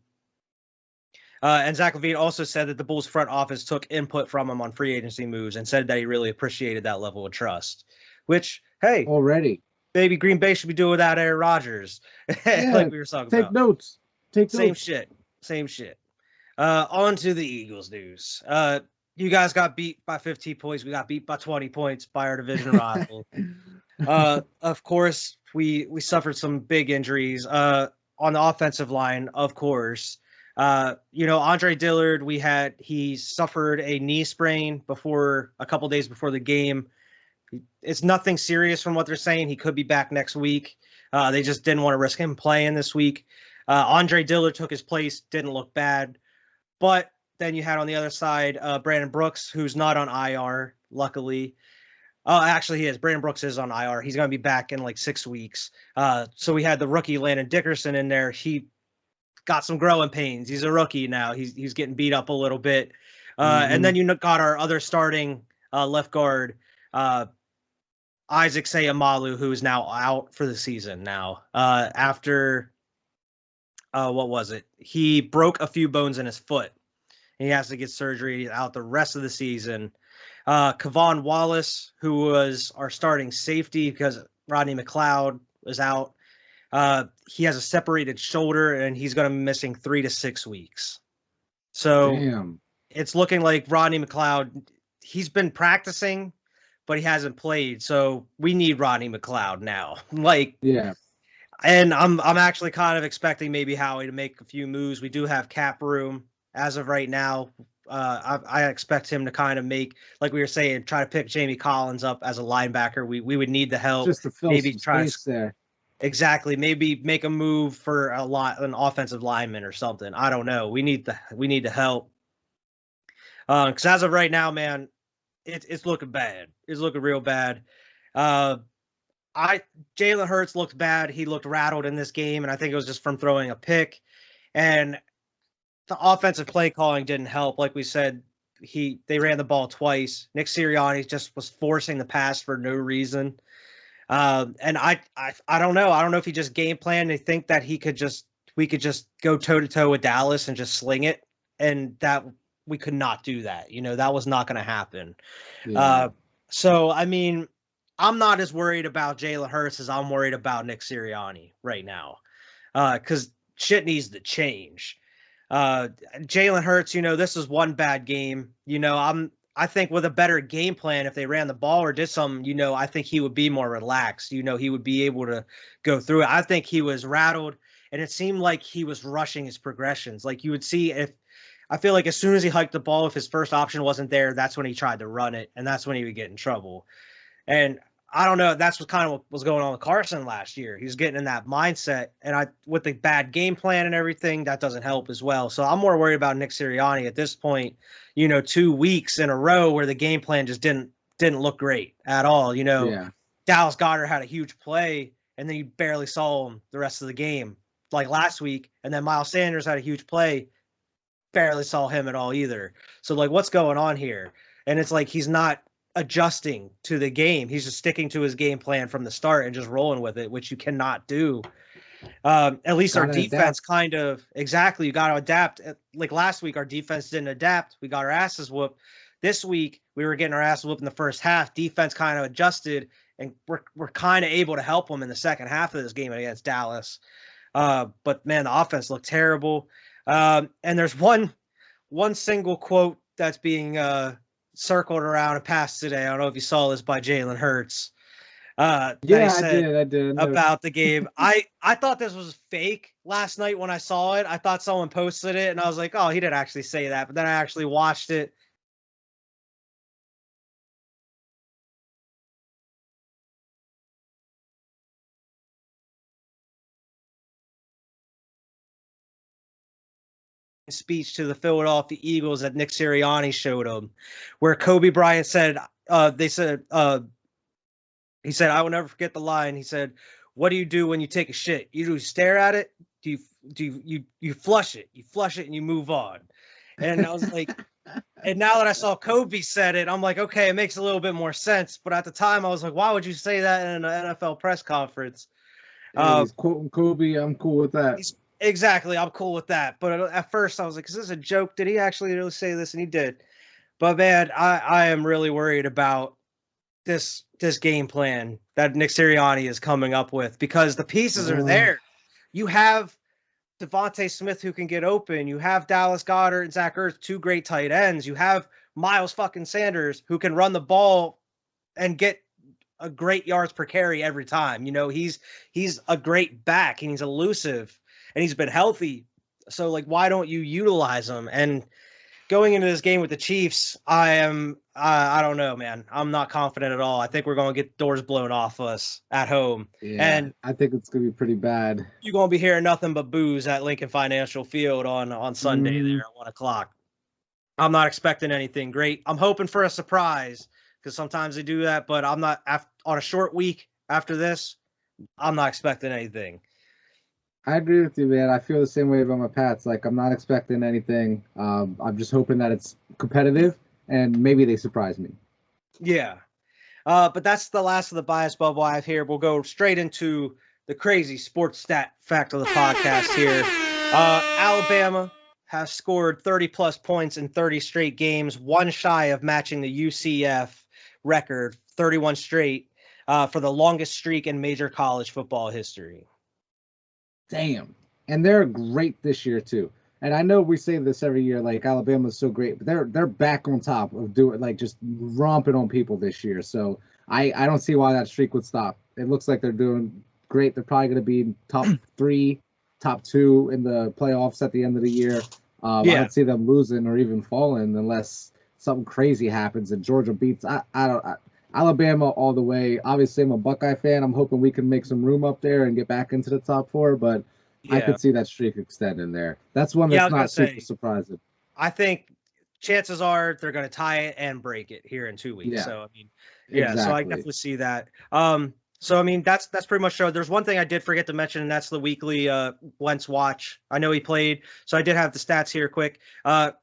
And Zach LaVine also said that the Bulls front office took input from him on free agency moves and said that he really appreciated that level of trust. Which, hey, Already. maybe Green Bay should be doing without Aaron Rodgers, Yeah. like we were talking Take about. notes. Take Same notes. shit. On to the Eagles news. You guys got beat by 15 points. We got beat by 20 points by our division rival. Of course, we suffered some big injuries on the offensive line, of course. Andre Dillard, he suffered a knee sprain a couple days before the game. It's nothing serious from what they're saying. He could be back next week. They just didn't want to risk him playing this week. Andre Dillard took his place, didn't look bad. But then you had on the other side Brandon Brooks, who's not on IR, luckily. Actually, he is. Brandon Brooks is on IR. He's going to be back in like 6 weeks. So we had the rookie Landon Dickerson in there. He got some growing pains. He's a rookie now. He's getting beat up a little bit. And then you got our other starting left guard, Isaac Seumalo, who is now out for the season now. After, what was it? He broke a few bones in his foot. He has to get surgery out the rest of the season. Kevon Wallace, who was our starting safety because Rodney McLeod was out, he has a separated shoulder and he's going to be missing 3 to 6 weeks. So It's looking like Rodney McLeod, he's been practicing, but he hasn't played. So we need Rodney McLeod now. And I'm actually kind of expecting maybe Howie to make a few moves. We do have cap room as of right now. I expect him to kind of make, like we were saying, try to pick Jamie Collins up as a linebacker. We would need the help. Just to fill maybe some space there. Exactly. Maybe make a move for an offensive lineman or something. I don't know. We need the help. Because as of right now, man, it's looking bad. It's looking real bad. Jalen Hurts looked bad. He looked rattled in this game, and I think it was just from throwing a pick. And the offensive play calling didn't help. Like we said, they ran the ball twice. Nick Sirianni just was forcing the pass for no reason. And I don't know. I don't know if he just game planned to think that we could just go toe to toe with Dallas and just sling it, and that we could not do that. That was not going to happen. Yeah. So I mean, I'm not as worried about Jalen Hurts as I'm worried about Nick Sirianni right now, because shit needs to change. Jalen Hurts, this is one bad game. I think with a better game plan, if they ran the ball or did something, I think he would be more relaxed. He would be able to go through it. I think he was rattled, and it seemed like he was rushing his progressions. Like you would see I feel like as soon as he hiked the ball, if his first option wasn't there, that's when he tried to run it, and that's when he would get in trouble. And I don't know. That's what kind of was going on with Carson last year. He was getting in that mindset, and with the bad game plan and everything, that doesn't help as well. So I'm more worried about Nick Sirianni at this point. 2 weeks in a row where the game plan just didn't look great at all. Dallas Goedert had a huge play, and then you barely saw him the rest of the game, like last week. And then Miles Sanders had a huge play, barely saw him at all either. So like, what's going on here? And it's like he's not adjusting to the game. He's just sticking to his game plan from the start and just rolling with it, which you cannot do. At least our defense you got to adapt. Like last week, our defense didn't adapt. We got our asses whooped. This week, we were getting our asses whooped in the first half. Defense kind of adjusted, and we're kind of able to help them in the second half of this game against Dallas. But man, the offense looked terrible. And there's one single quote that's being circled around and passed today. I don't know if you saw this, by Jalen Hurts. I did about the game. I thought this was fake last night when I saw it. I thought someone posted it, and I was like, oh, he didn't actually say that. But then I actually watched it. speech to the Philadelphia Eagles that Nick Sirianni showed him, where Kobe Bryant said, he said, I will never forget the line. He said, "What do you do when you take a shit? You stare at it? Do you flush it? You flush it and you move on." And I was like, and now that I saw Kobe said it, I'm like, okay, it makes a little bit more sense. But at the time, I was like, why would you say that in an NFL press conference? He's quoting Kobe. I'm cool with that. Exactly, I'm cool with that. But at first, I was like, is this a joke? Did he actually really say this? And he did. But man, I am really worried about this game plan that Nick Sirianni is coming up with, because the pieces are there. You have Devontae Smith who can get open. You have Dallas Goedert and Zach Ertz, 2 great tight ends. You have Miles fucking Sanders who can run the ball and get a great yards per carry every time. You know, he's a great back and he's elusive and he's been healthy. So like, why don't you utilize him? And going into this game with the Chiefs, I don't know, man. I'm not confident at all. I think we're going to get doors blown off us at home. Yeah, and I think it's going to be pretty bad. You're going to be hearing nothing but boos at Lincoln Financial Field on Sunday there at 1 o'clock. I'm not expecting anything great. I'm hoping for a surprise because sometimes they do that, but I'm not on a short week after this. I'm not expecting anything. I agree with you, man. I feel the same way about my Pats. Like, I'm not expecting anything. I'm just hoping that it's competitive and maybe they surprise me. Yeah. But that's the last of the bias bubble I have here. We'll go straight into the crazy sports stat fact of the podcast here. Alabama has scored 30-plus points in 30 straight games, one shy of matching the UCF record, 31 straight, for the longest streak in major college football history. Damn. And they're great this year, too. And I know we say this every year, like Alabama's so great, but they're back on top of doing, like, just romping on people this year. So I don't see why that streak would stop. It looks like they're doing great. They're probably going to be top 3, top 2 in the playoffs at the end of the year. I don't see them losing or even falling unless something crazy happens and Georgia beats. Alabama all the way. Obviously, I'm a Buckeye fan. I'm hoping we can make some room up there and get back into the top 4, but I could see that streak extending there. That's one that's not super surprising. I think chances are they're going to tie it and break it here in 2 weeks. Yeah. So, I mean, exactly. So I definitely see that. So, I mean, that's pretty much so. There's one thing I did forget to mention, and that's the weekly Wentz watch. I know he played, so I did have the stats here quick.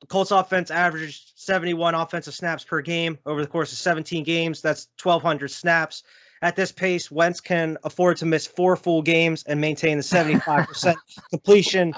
Colts offense averaged 71 offensive snaps per game over the course of 17 games. That's 1,200 snaps. At this pace, Wentz can afford to miss 4 full games and maintain the 75% completion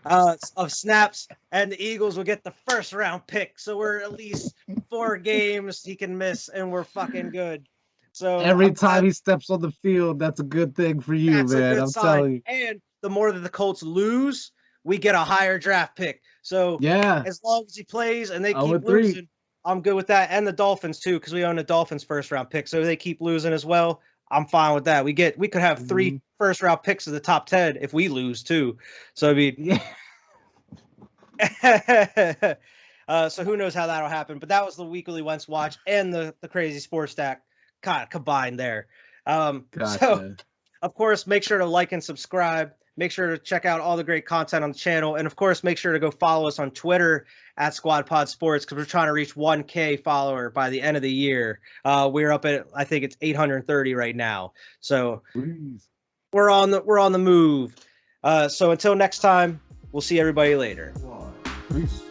of snaps, and the Eagles will get the first-round pick. So we're at least 4 games he can miss, and we're fucking good. So every time he steps on the field, that's a good thing for you, man. I'm telling you. And the more that the Colts lose, we get a higher draft pick. So as long as he plays and they keep losing, I'm good with that. And the Dolphins too, because we own the Dolphins first-round pick. So if they keep losing as well, I'm fine with that. We could have 3 first-round picks of the top 10 if we lose too. So I mean, so who knows how that'll happen? But that was the weekly Wentz watch and the crazy sports stack kind of combined there. Gotcha. So of course, make sure to like and subscribe. Make sure to check out all the great content on the channel. And of course, make sure to go follow us on Twitter at Squad Pod Sports, because we're trying to reach 1K follower by the end of the year. We're up at, I think it's 830 right now. So we're on the move. So until next time, we'll see everybody later. Peace.